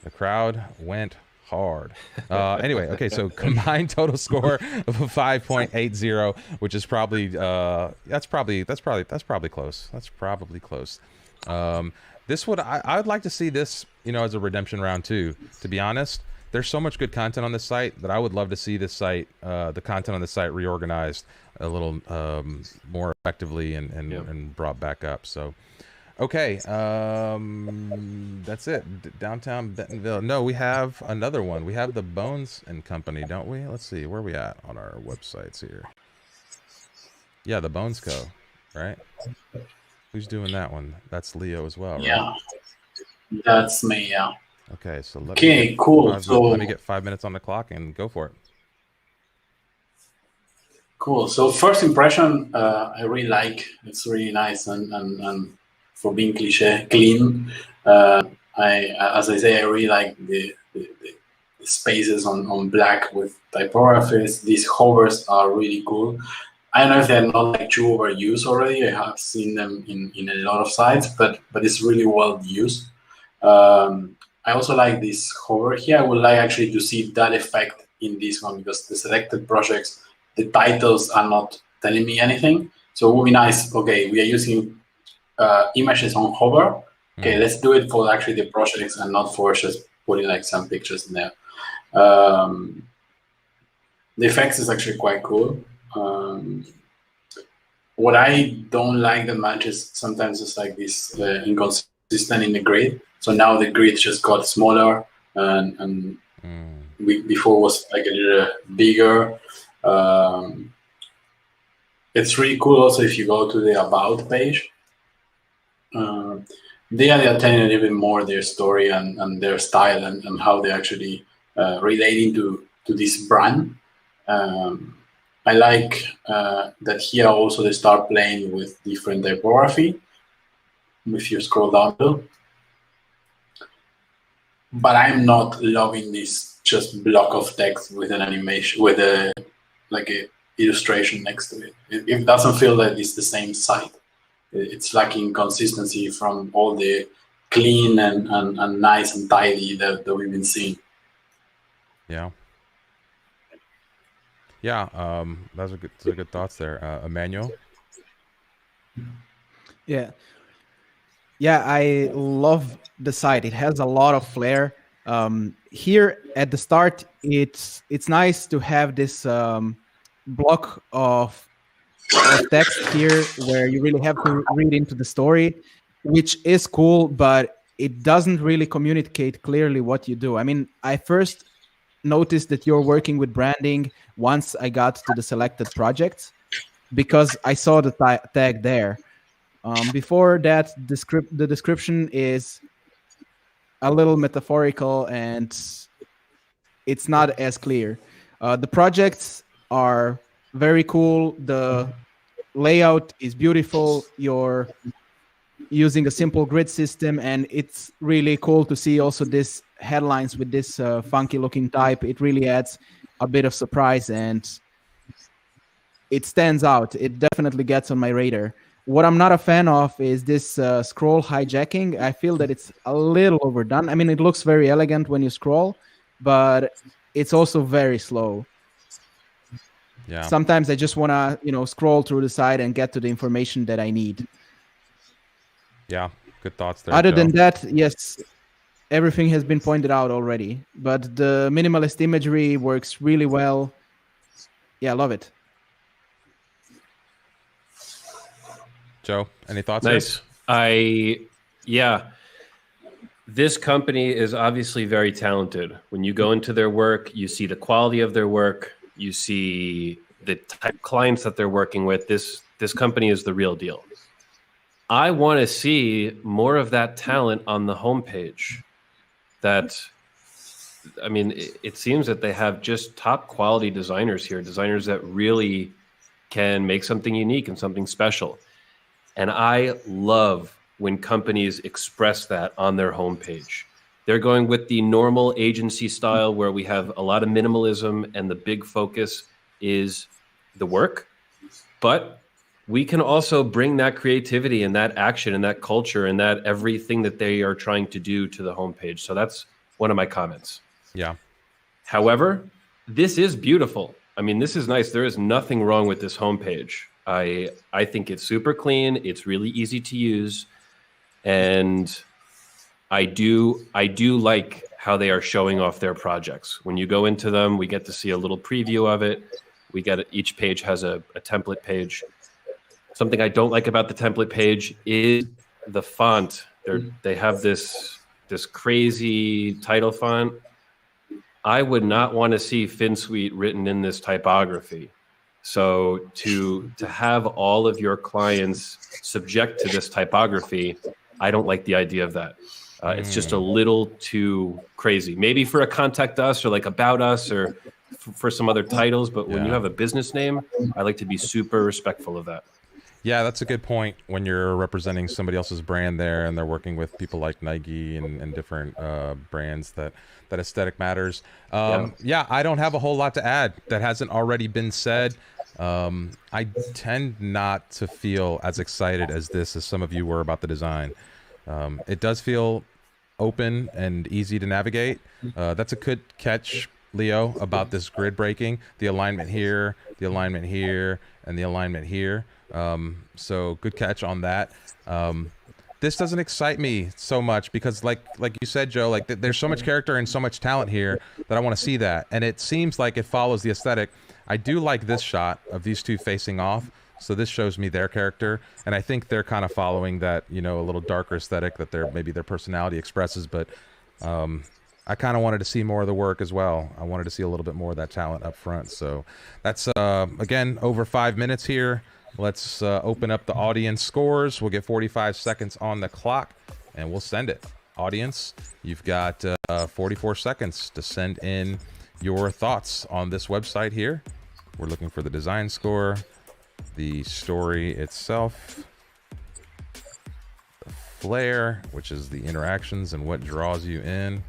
The crowd went hard. Anyway, okay, so combined total score of a 5.80, which is probably that's probably close. That's probably close. This would I would like to see this, as a redemption round too. To be honest, there's so much good content on this site that I would love to see this site, the content on the site, reorganized a little more effectively and brought back up. So, okay, that's it. Downtown Bentonville. No, we have another one. We have the Bones and Company, don't we? Let's see, where are we at on our websites here? Yeah, the Bones Co. Right? Who's doing that one? That's Leo as well, right? Yeah, that's me. Yeah. Okay, so cool. let me get 5 minutes on the clock and go for it. Cool. So first impression, I really like. It's really nice and for being cliche, clean. As I say, I really like the spaces on black with typographies. These hovers are really cool. I don't know if they're not like too overused already. I have seen them in a lot of sites, but it's really well used. I also like this hover here. I would like actually to see that effect in this one because the selected projects, the titles are not telling me anything. So it would be nice. Okay, we are using images on hover. Okay, let's do it for actually the projects and not for just putting like some pictures in there. The effects is actually quite cool. What I don't like that much is sometimes it's like this inconsistent in the grid. So now the grid just got smaller and before was like a little bigger. It's really cool also if you go to the About page. They are telling a little bit more their story and their style and how they actually relating to this brand. I like that here also they start playing with different typography. If you scroll down below. But I'm not loving this just block of text with an animation, with a illustration next to it. It doesn't feel that it's the same site. It's lacking consistency from all the clean and nice and tidy that we've been seeing. Yeah. Yeah, those are good thoughts there. Emmanuel? Yeah, I love the site. It has a lot of flair. Here at the start, it's nice to have this block of text here where you really have to read into the story, which is cool, but it doesn't really communicate clearly what you do. I mean, I first noticed that you're working with branding once I got to the selected projects because I saw the tag there. Before that, the description is a little metaphorical and it's not as clear. The projects are very cool. The layout is beautiful. You're using a simple grid system, and it's really cool to see also this headlines with this funky looking type. It really adds a bit of surprise and it stands out. It definitely gets on my radar. What I'm not a fan of is this scroll hijacking. I feel that it's a little overdone. I mean, it looks very elegant when you scroll, but it's also very slow. Yeah. Sometimes I just want to, scroll through the site and get to the information that I need. Yeah, good thoughts there. Other Joe. than that, yes, everything has been pointed out already. But the minimalist imagery works really well. Yeah, I love it. Joe, any thoughts? Nice. This company is obviously very talented. When you go into their work, you see the quality of their work. You see the type of clients that they're working with. This company is the real deal. I want to see more of that talent on the homepage. It seems that they have just top quality designers here, designers that really can make something unique and something special. And I love when companies express that on their homepage. They're going with the normal agency style where we have a lot of minimalism and the big focus is the work. But we can also bring that creativity and that action and that culture and that everything that they are trying to do to the homepage. So that's one of my comments. Yeah. However, this is beautiful. I mean, this is nice. There is nothing wrong with this homepage. I think it's super clean. It's really easy to use. And I do like how they are showing off their projects. When you go into them, we get to see a little preview of it. Each page has a template page. Something I don't like about the template page is the font. They have this crazy title font. I would not want to see Finsweet written in this typography. So to have all of your clients subject to this typography, I don't like the idea of that. It's just a little too crazy. Maybe for a contact us or like about us or for some other titles, but when you have a business name, I like to be super respectful of that. Yeah, that's a good point. When you're representing somebody else's brand there, and they're working with people like Nike and different brands, that aesthetic matters. Yeah, I don't have a whole lot to add that hasn't already been said. I tend not to feel as excited as some of you were about the design. It does feel open and easy to navigate. That's a good catch, Leo, about this grid breaking. The alignment here, the alignment here, and the alignment here. So good catch on that. This doesn't excite me so much because like you said, Joe, like there's so much character and so much talent here that I want to see that. And it seems like it follows the aesthetic. I do like this shot of these two facing off. So this shows me their character. And I think they're kind of following that, a little darker aesthetic that maybe their personality expresses. But I kind of wanted to see more of the work as well. I wanted to see a little bit more of that talent up front. So that's, again, over 5 minutes here. Let's open up the audience scores. We'll get 45 seconds on the clock, and we'll send it. Audience, you've got 44 seconds to send in your thoughts on this website here. We're looking for the design score, the story itself, the flair, which is the interactions and what draws you in.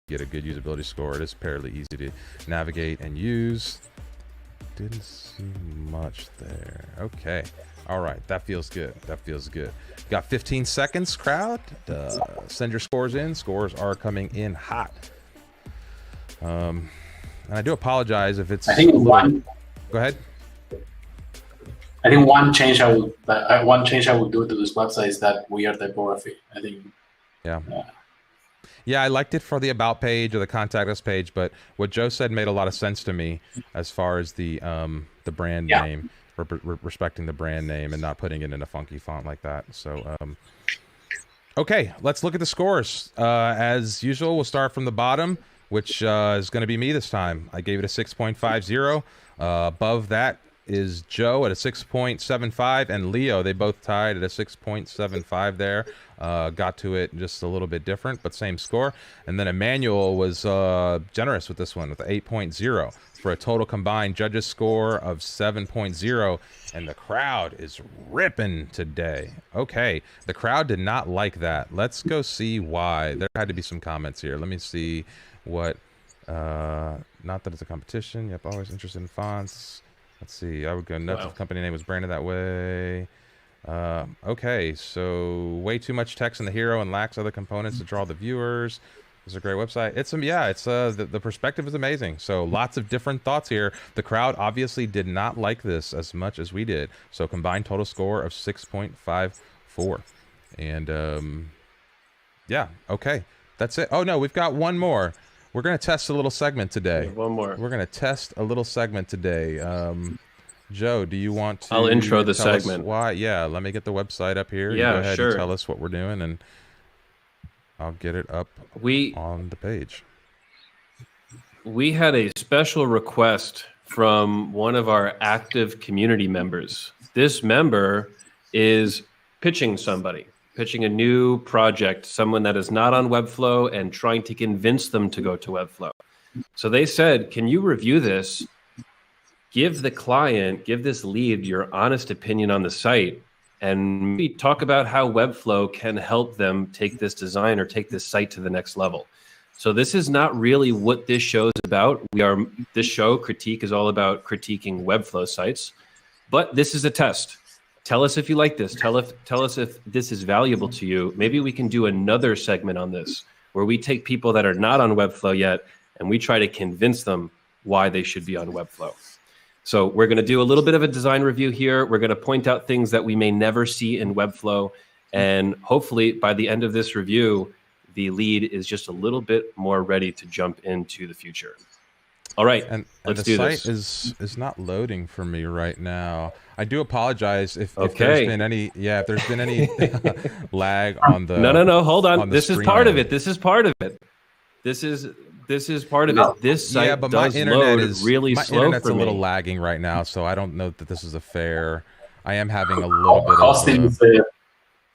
Get a good usability score. It is fairly easy to navigate and use. Didn't see much there. Okay. All right. That feels good. That feels good. Got 15 seconds, crowd. Send your scores in. Scores are coming in hot. And I do apologize if it's... I think one... Go ahead. I think one change I would do to this website is that weird typography. I think... Yeah, I liked it for the about page or the contact us page, but what Joe said made a lot of sense to me as far as the brand name, respecting the brand name and not putting it in a funky font like that. So, okay, let's look at the scores. As usual, we'll start from the bottom, which is going to be me this time. I gave it a 6.50. Above that is Joe at a 6.75, and Leo, they both tied at a 6.75 there. Got to it just a little bit different, but same score. And then Emmanuel was generous with this one with 8.0 for a total combined judges score of 7.0. And the crowd is ripping today. Okay, the crowd did not like that. Let's go see why. There had to be some comments here. Let me see what, not that it's a competition. Yep, always interested in fonts. Let's see, I would go nuts if the company name was branded that way. Okay, so way too much text in the hero and lacks other components to draw the viewers. It's a great website. The perspective is amazing. So lots of different thoughts here. The crowd obviously did not like this as much as we did. So combined total score of 6.54. And yeah, okay, that's it. Oh no, we've got one more. We're going to test a little segment today. One more. We're going to test a little segment today. Joe, do you want to... I'll intro the segment. Why? Yeah, let me get the website up here. Yeah, go ahead sure. and tell us what we're doing, and I'll get it up on the page. We had a special request from one of our active community members. This member is pitching a new project, someone that is not on Webflow and trying to convince them to go to Webflow. So they said, can you review this? Give this lead your honest opinion on the site, and maybe talk about how Webflow can help them take this design or take this site to the next level. So this is not really what this show is about. This show, Critique, is all about critiquing Webflow sites, but this is a test. Tell us if you like this. Tell us if this is valuable to you. Maybe we can do another segment on this where we take people that are not on Webflow yet and we try to convince them why they should be on Webflow. So we're going to do a little bit of a design review here. We're going to point out things that we may never see in Webflow. And hopefully by the end of this review, the lead is just a little bit more ready to jump into the future. All right, let's do this. The site is not loading for me right now. I do apologize if there's been any lag on the... No, hold on. This is part of it. This is part of it. This is part of it. This site but does my internet load is really slow internet's for a little me. lagging right now, so I don't know that this is a fair I am having a little bit Hosting of. is a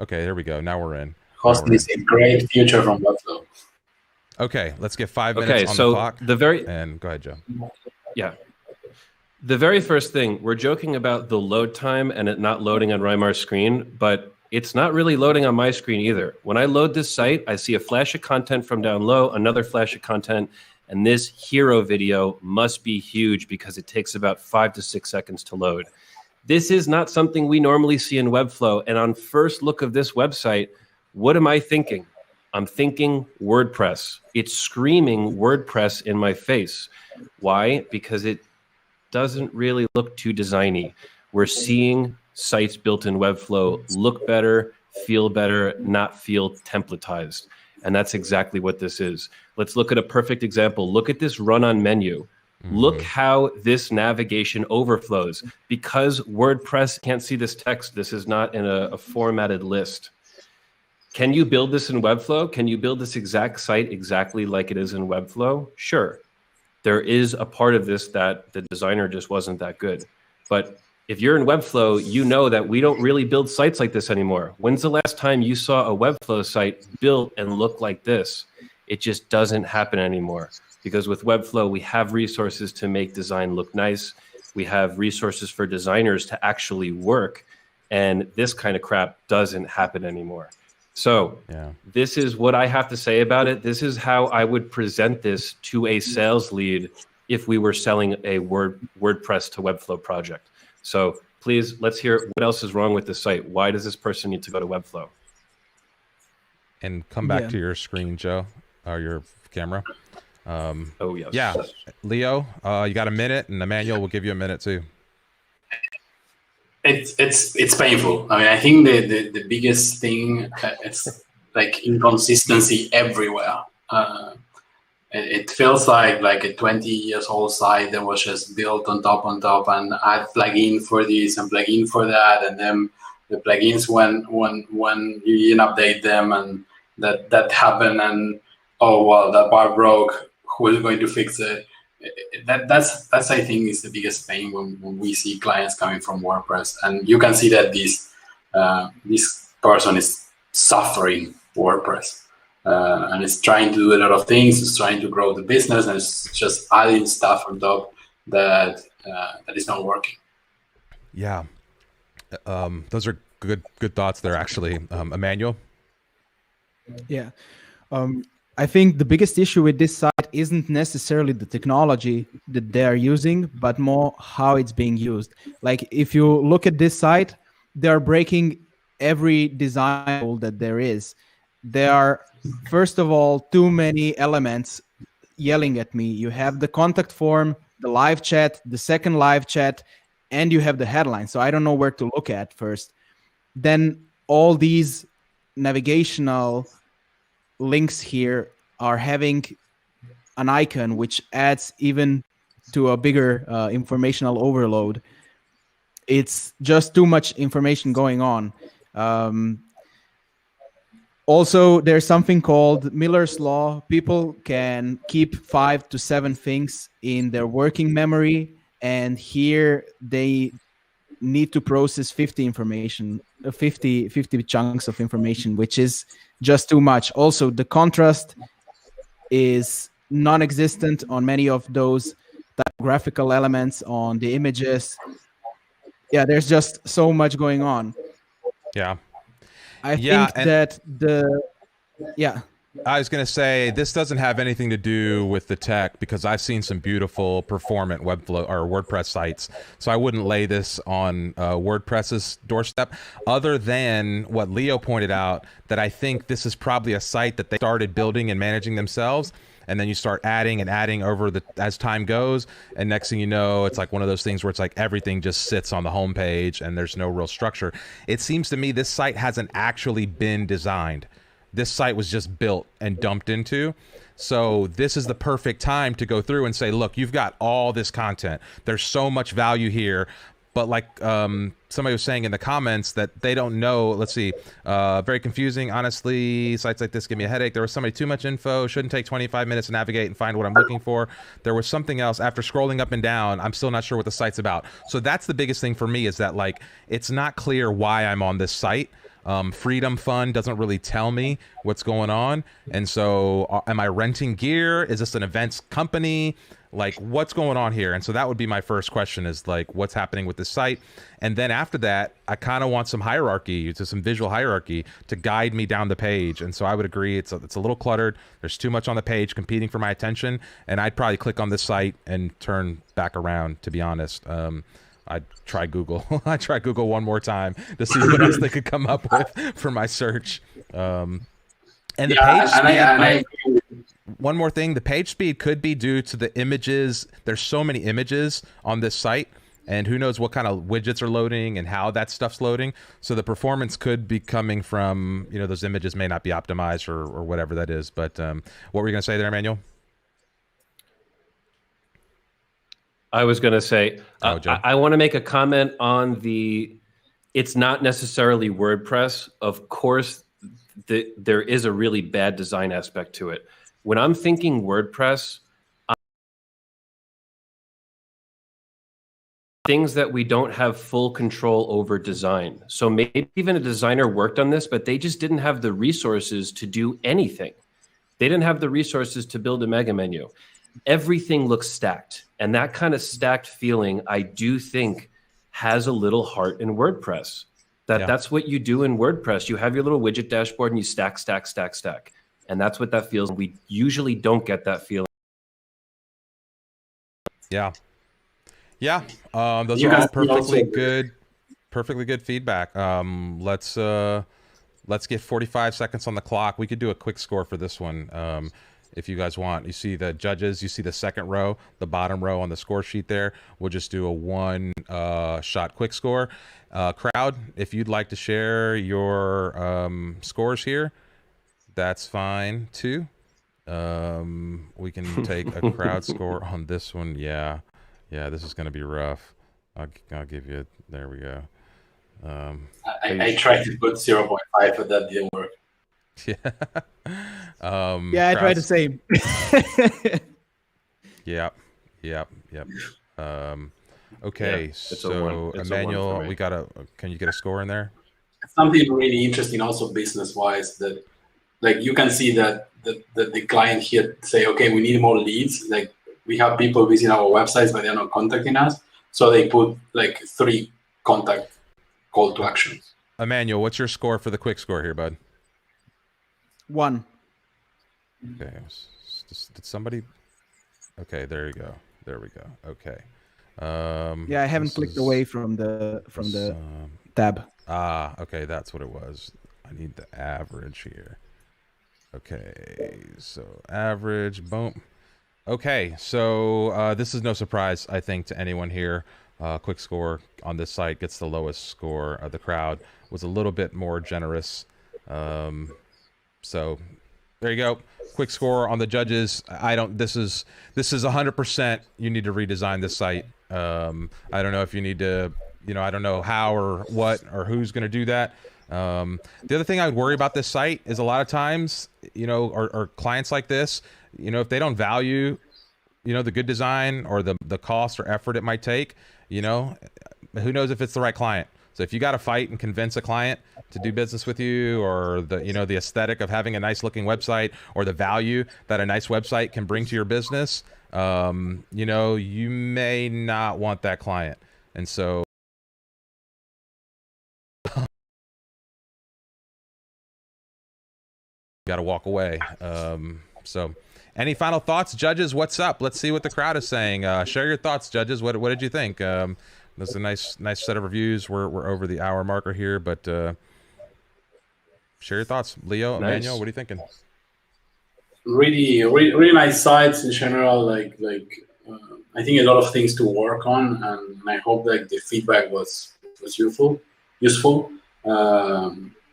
Okay, there we go. Now we're in. hosting is a great future from Webflow. Okay, let's get 5 minutes on the so clock. And go ahead, Joe. Yeah. The very first thing, we're joking about the load time and it not loading on Reimar's screen, but it's not really loading on my screen either. When I load this site, I see a flash of content from down low, another flash of content, and this hero video must be huge because it takes about 5 to 6 seconds to load. This is not something we normally see in Webflow. And on first look of this website, what am I thinking? I'm thinking WordPress. It's screaming WordPress in my face. Why? Because it doesn't really look too designy. We're seeing sites built in Webflow look better, feel better, not feel templatized. And that's exactly what this is. Let's look at a perfect example. Look at this run-on menu. Look how this navigation overflows. Because WordPress can't see this text, this is not in a formatted list. Can you build this in Webflow? Can you build this exact site exactly like it is in Webflow? Sure. There is a part of this that the designer just wasn't that good. But if you're in Webflow, you know that we don't really build sites like this anymore. When's the last time you saw a Webflow site built and look like this? It just doesn't happen anymore. Because with Webflow, we have resources to make design look nice. We have resources for designers to actually work. And this kind of crap doesn't happen anymore. So this is what I have to say about it. This is how I would present this to a sales lead if we were selling a WordPress to Webflow project. So please, let's hear what else is wrong with this site. Why does this person need to go to Webflow? And come back to your screen, Joe, or your camera. Oh, yes. Yeah, Leo, you got a minute, and Emmanuel will give you a minute too. It's painful. I mean, I think the biggest thing is like inconsistency everywhere. It feels like a 20 years old site that was just built on top, and add plugin for this and plugin for that, and then the plugins when you didn't update them, and that happened, and oh well, that part broke. Who is going to fix it? That's I think is the biggest pain when we see clients coming from WordPress, and you can see that this person is suffering WordPress. And it's trying to do a lot of things. It's trying to grow the business, and it's just adding stuff on top that is not working. Yeah, those are good thoughts there, actually. Emmanuel? Yeah, I think the biggest issue with this site isn't necessarily the technology that they are using, but more how it's being used. Like if you look at this site, they're breaking every design rule that there is. There are, first of all, too many elements yelling at me. You have the contact form, the live chat, the second live chat, and you have the headline. So I don't know where to look at first. Then all these navigational links here are having an icon, which adds even to a bigger informational overload. It's just too much information going on. Also, there's something called Miller's Law. People can keep 5 to 7 things in their working memory, and here they need to process 50 chunks of information, which is just too much. Also, the contrast is non-existent on many of those typographical elements on the images. Yeah, there's just so much going on. Yeah. I think that I was going to say, this doesn't have anything to do with the tech, because I've seen some beautiful performant Webflow or WordPress sites. So I wouldn't lay this on WordPress's doorstep, other than what Leo pointed out, that I think this is probably a site that they started building and managing themselves. And then you start adding and adding as time goes. And next thing you know, it's like one of those things where it's like everything just sits on the homepage and there's no real structure. It seems to me this site hasn't actually been designed. This site was just built and dumped into. So this is the perfect time to go through and say, look, you've got all this content. There's so much value here. but like somebody was saying in the comments that they don't know. Let's see, very confusing. Honestly, sites like this give me a headache. There was somebody too much info. Shouldn't take 25 minutes to navigate and find what I'm looking for. There was something else after scrolling up and down. I'm still not sure what the site's about. So that's the biggest thing for me, is that like it's not clear why I'm on this site. Freedom Fund doesn't really tell me what's going on. And so am I renting gear? Is this an events company? Like, what's going on here? And so that would be my first question, is like, what's happening with this site? And then after that, I kind of want some hierarchy, to some visual hierarchy to guide me down the page. And so I would agree, it's a little cluttered. There's too much on the page competing for my attention. And I'd probably click on this site and turn back around, to be honest. I'd try Google. I try Google one more time to see what else they could come up with for my search. And the page speed, one more thing, the page speed could be due to the images. There's so many images on this site, and who knows what kind of widgets are loading and how that stuff's loading. So the performance could be coming from, you know, those images may not be optimized or whatever that is. But what were you going to say there, Emmanuel? I was going to say, I want to make a comment on it's not necessarily WordPress. Of course, there is a really bad design aspect to it. When I'm thinking WordPress, things that we don't have full control over design. So maybe even a designer worked on this, but they just didn't have the resources to do anything. They didn't have the resources to build a mega menu. Everything looks stacked. And that kind of stacked feeling, I do think, has a little heart in WordPress. That's what you do in WordPress. You have your little widget dashboard and you stack, stack, stack, stack. And that's what that feels. We usually don't get that feeling. Yeah. Yeah. Those are all perfectly good feedback. Let's get 45 seconds on the clock. We could do a quick score for this one. If you guys want. You see the judges, you see the second row, the bottom row on the score sheet there. We'll just do a one shot quick score. Crowd, if you'd like to share your scores here, that's fine too. We can take a crowd score on this one. Yeah, this is going to be rough. I'll give you, there we go. I tried to put 0.5, but that didn't work. Yeah. Yeah, I tried the same. Yep. Okay, so Emmanuel, can you get a score in there? Something really interesting also business-wise, that like you can see that the client here say, okay, we need more leads. Like we have people visiting our websites, but they're not contacting us. So they put like 3 contact call to actions. Emmanuel, what's your score for the quick score here, bud? 1. Okay, did somebody? Okay, there you go. There we go. Okay. Yeah, I haven't clicked away from the tab. Okay, that's what it was. I need the average here. Okay, so average, boom. Okay, so this is no surprise, I think, to anyone here. Quick score on this site gets the lowest score. The crowd was a little bit more generous. So there you go. Quick score on the judges. This is 100%. You need to redesign this site. I don't know if you need to, I don't know how or what or who's going to do that. The other thing I would worry about this site is a lot of times, or clients like this, if they don't value, the good design or the cost or effort it might take, who knows if it's the right client. So if you got to fight and convince a client to do business with you, or the aesthetic of having a nice looking website, or the value that a nice website can bring to your business, you may not want that client. And so got to walk away. So any final thoughts, judges? What's up? Let's see what the crowd is saying. Share your thoughts, judges. What did you think? That's a nice set of reviews. We're over the hour marker here, but share your thoughts. Leo, nice. Emmanuel, what are you thinking? Really nice sites in general. I think a lot of things to work on, and I hope that the feedback was useful.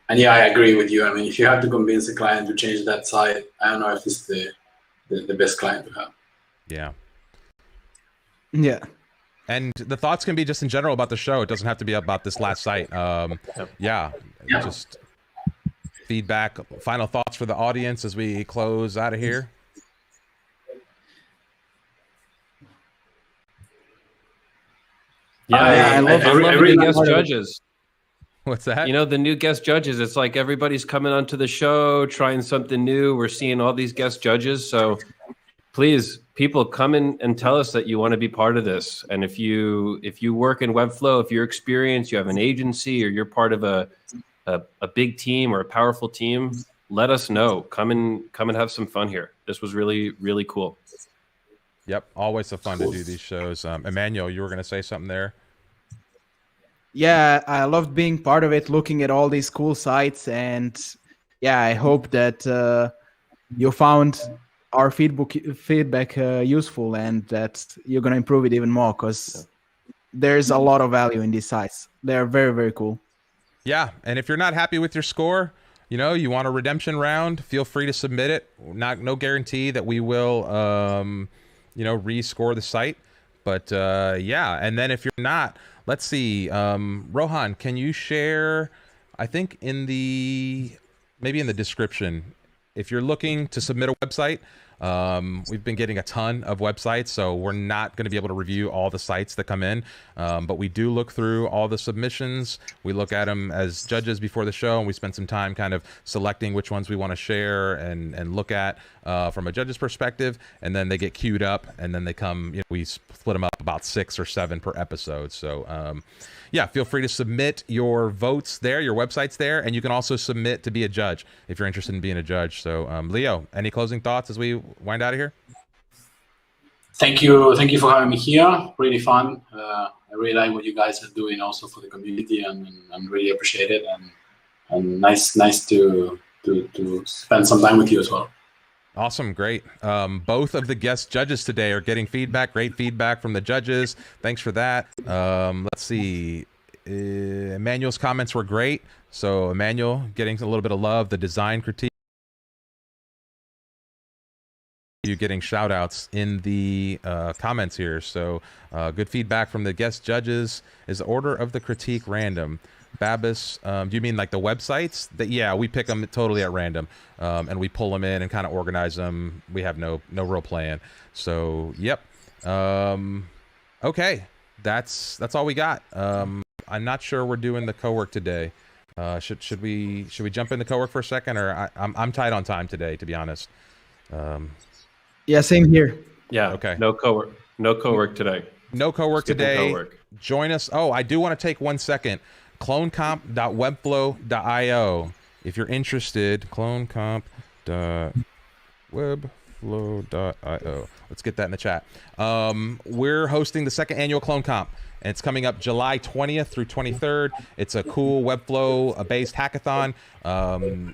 And yeah, I agree with you. I mean, if you have to convince a client to change that site, I don't know if it's the best client to have. Yeah. Yeah. And the thoughts can be just in general about the show. It doesn't have to be about this last site. Yeah, just feedback, final thoughts for the audience as we close out of here. Yeah, I love the guest judges. What's that? You know, the new guest judges, it's like everybody's coming onto the show, trying something new. We're seeing all these guest judges. So please, people, come in and tell us that you want to be part of this. And if you work in Webflow, if you're experienced, you have an agency, or you're part of a big team or a powerful team, let us know. Come and have some fun here. This was really, really cool. Yep, always so fun to do these shows. Emmanuel, you were going to say something there? Yeah, I loved being part of it, looking at all these cool sites, and yeah, I hope that you found our feedback useful, and that you're gonna improve it even more, because there's a lot of value in these sites. They're very, very cool. Yeah, and if you're not happy with your score, you know, you want a redemption round, feel free to submit it. No guarantee that we will, you know, rescore the site, but yeah. And then if you're not, let's see, Rohan, can you share, I think maybe in the description, if you're looking to submit a website, we've been getting a ton of websites, so we're not going to be able to review all the sites that come in, but we do look through all the submissions. We look at them as judges before the show, and we spend some time kind of selecting which ones we want to share and look at from a judge's perspective, and then they get queued up, and then they come, you know, we split them up about 6 or 7 per episode. So yeah, feel free to submit your votes there, your websites there, and you can also submit to be a judge if you're interested in being a judge. So Leo, any closing thoughts as we wind out of here? Thank you for having me here. Really fun. I really like what you guys are doing also for the community, and really appreciate it. And nice to spend some time with you as well. Awesome, great. Both of the guest judges today are getting feedback, great feedback from the judges. Thanks for that. Let's see. Emmanuel's comments were great. So Emmanuel getting a little bit of love, the design critique. You getting shout outs in the comments here. So good feedback from the guest judges. Is the order of the critique random? Babis, do you mean like the websites? Yeah, we pick them totally at random, and we pull them in and kind of organize them. We have no real plan. So yep. Okay, that's all we got. I'm not sure we're doing the co-work today. Should we jump into co-work for a second, or I'm tight on time today, to be honest. Yeah, same here. Yeah. Okay. No co-work today. No co-work today. Co-work. Join us. Oh, I do want to take 1 second. clonecomp.webflow.io. If you're interested, clonecomp.webflow.io. Let's get that in the chat. We're hosting the 2nd annual Clone Comp, and it's coming up July 20th through 23rd. It's a cool Webflow-based hackathon.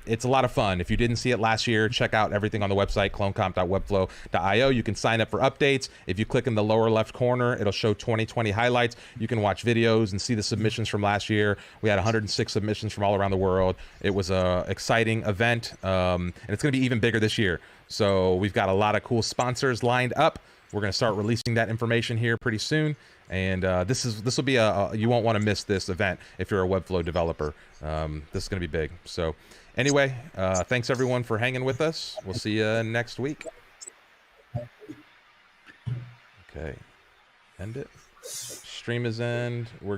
It's a lot of fun. If you didn't see it last year, check out everything on the website, clonecomp.webflow.io. You can sign up for updates. If you click in the lower left corner, it'll show 2020 highlights. You can watch videos and see the submissions from last year. We had 106 submissions from all around the world. It was an exciting event, and it's going to be even bigger this year. So we've got a lot of cool sponsors lined up. We're going to start releasing that information here pretty soon. And this will be you won't want to miss this event if you're a Webflow developer. This is going to be big. So anyway, thanks everyone for hanging with us. We'll see you next week. Okay. End it. Stream is end. We're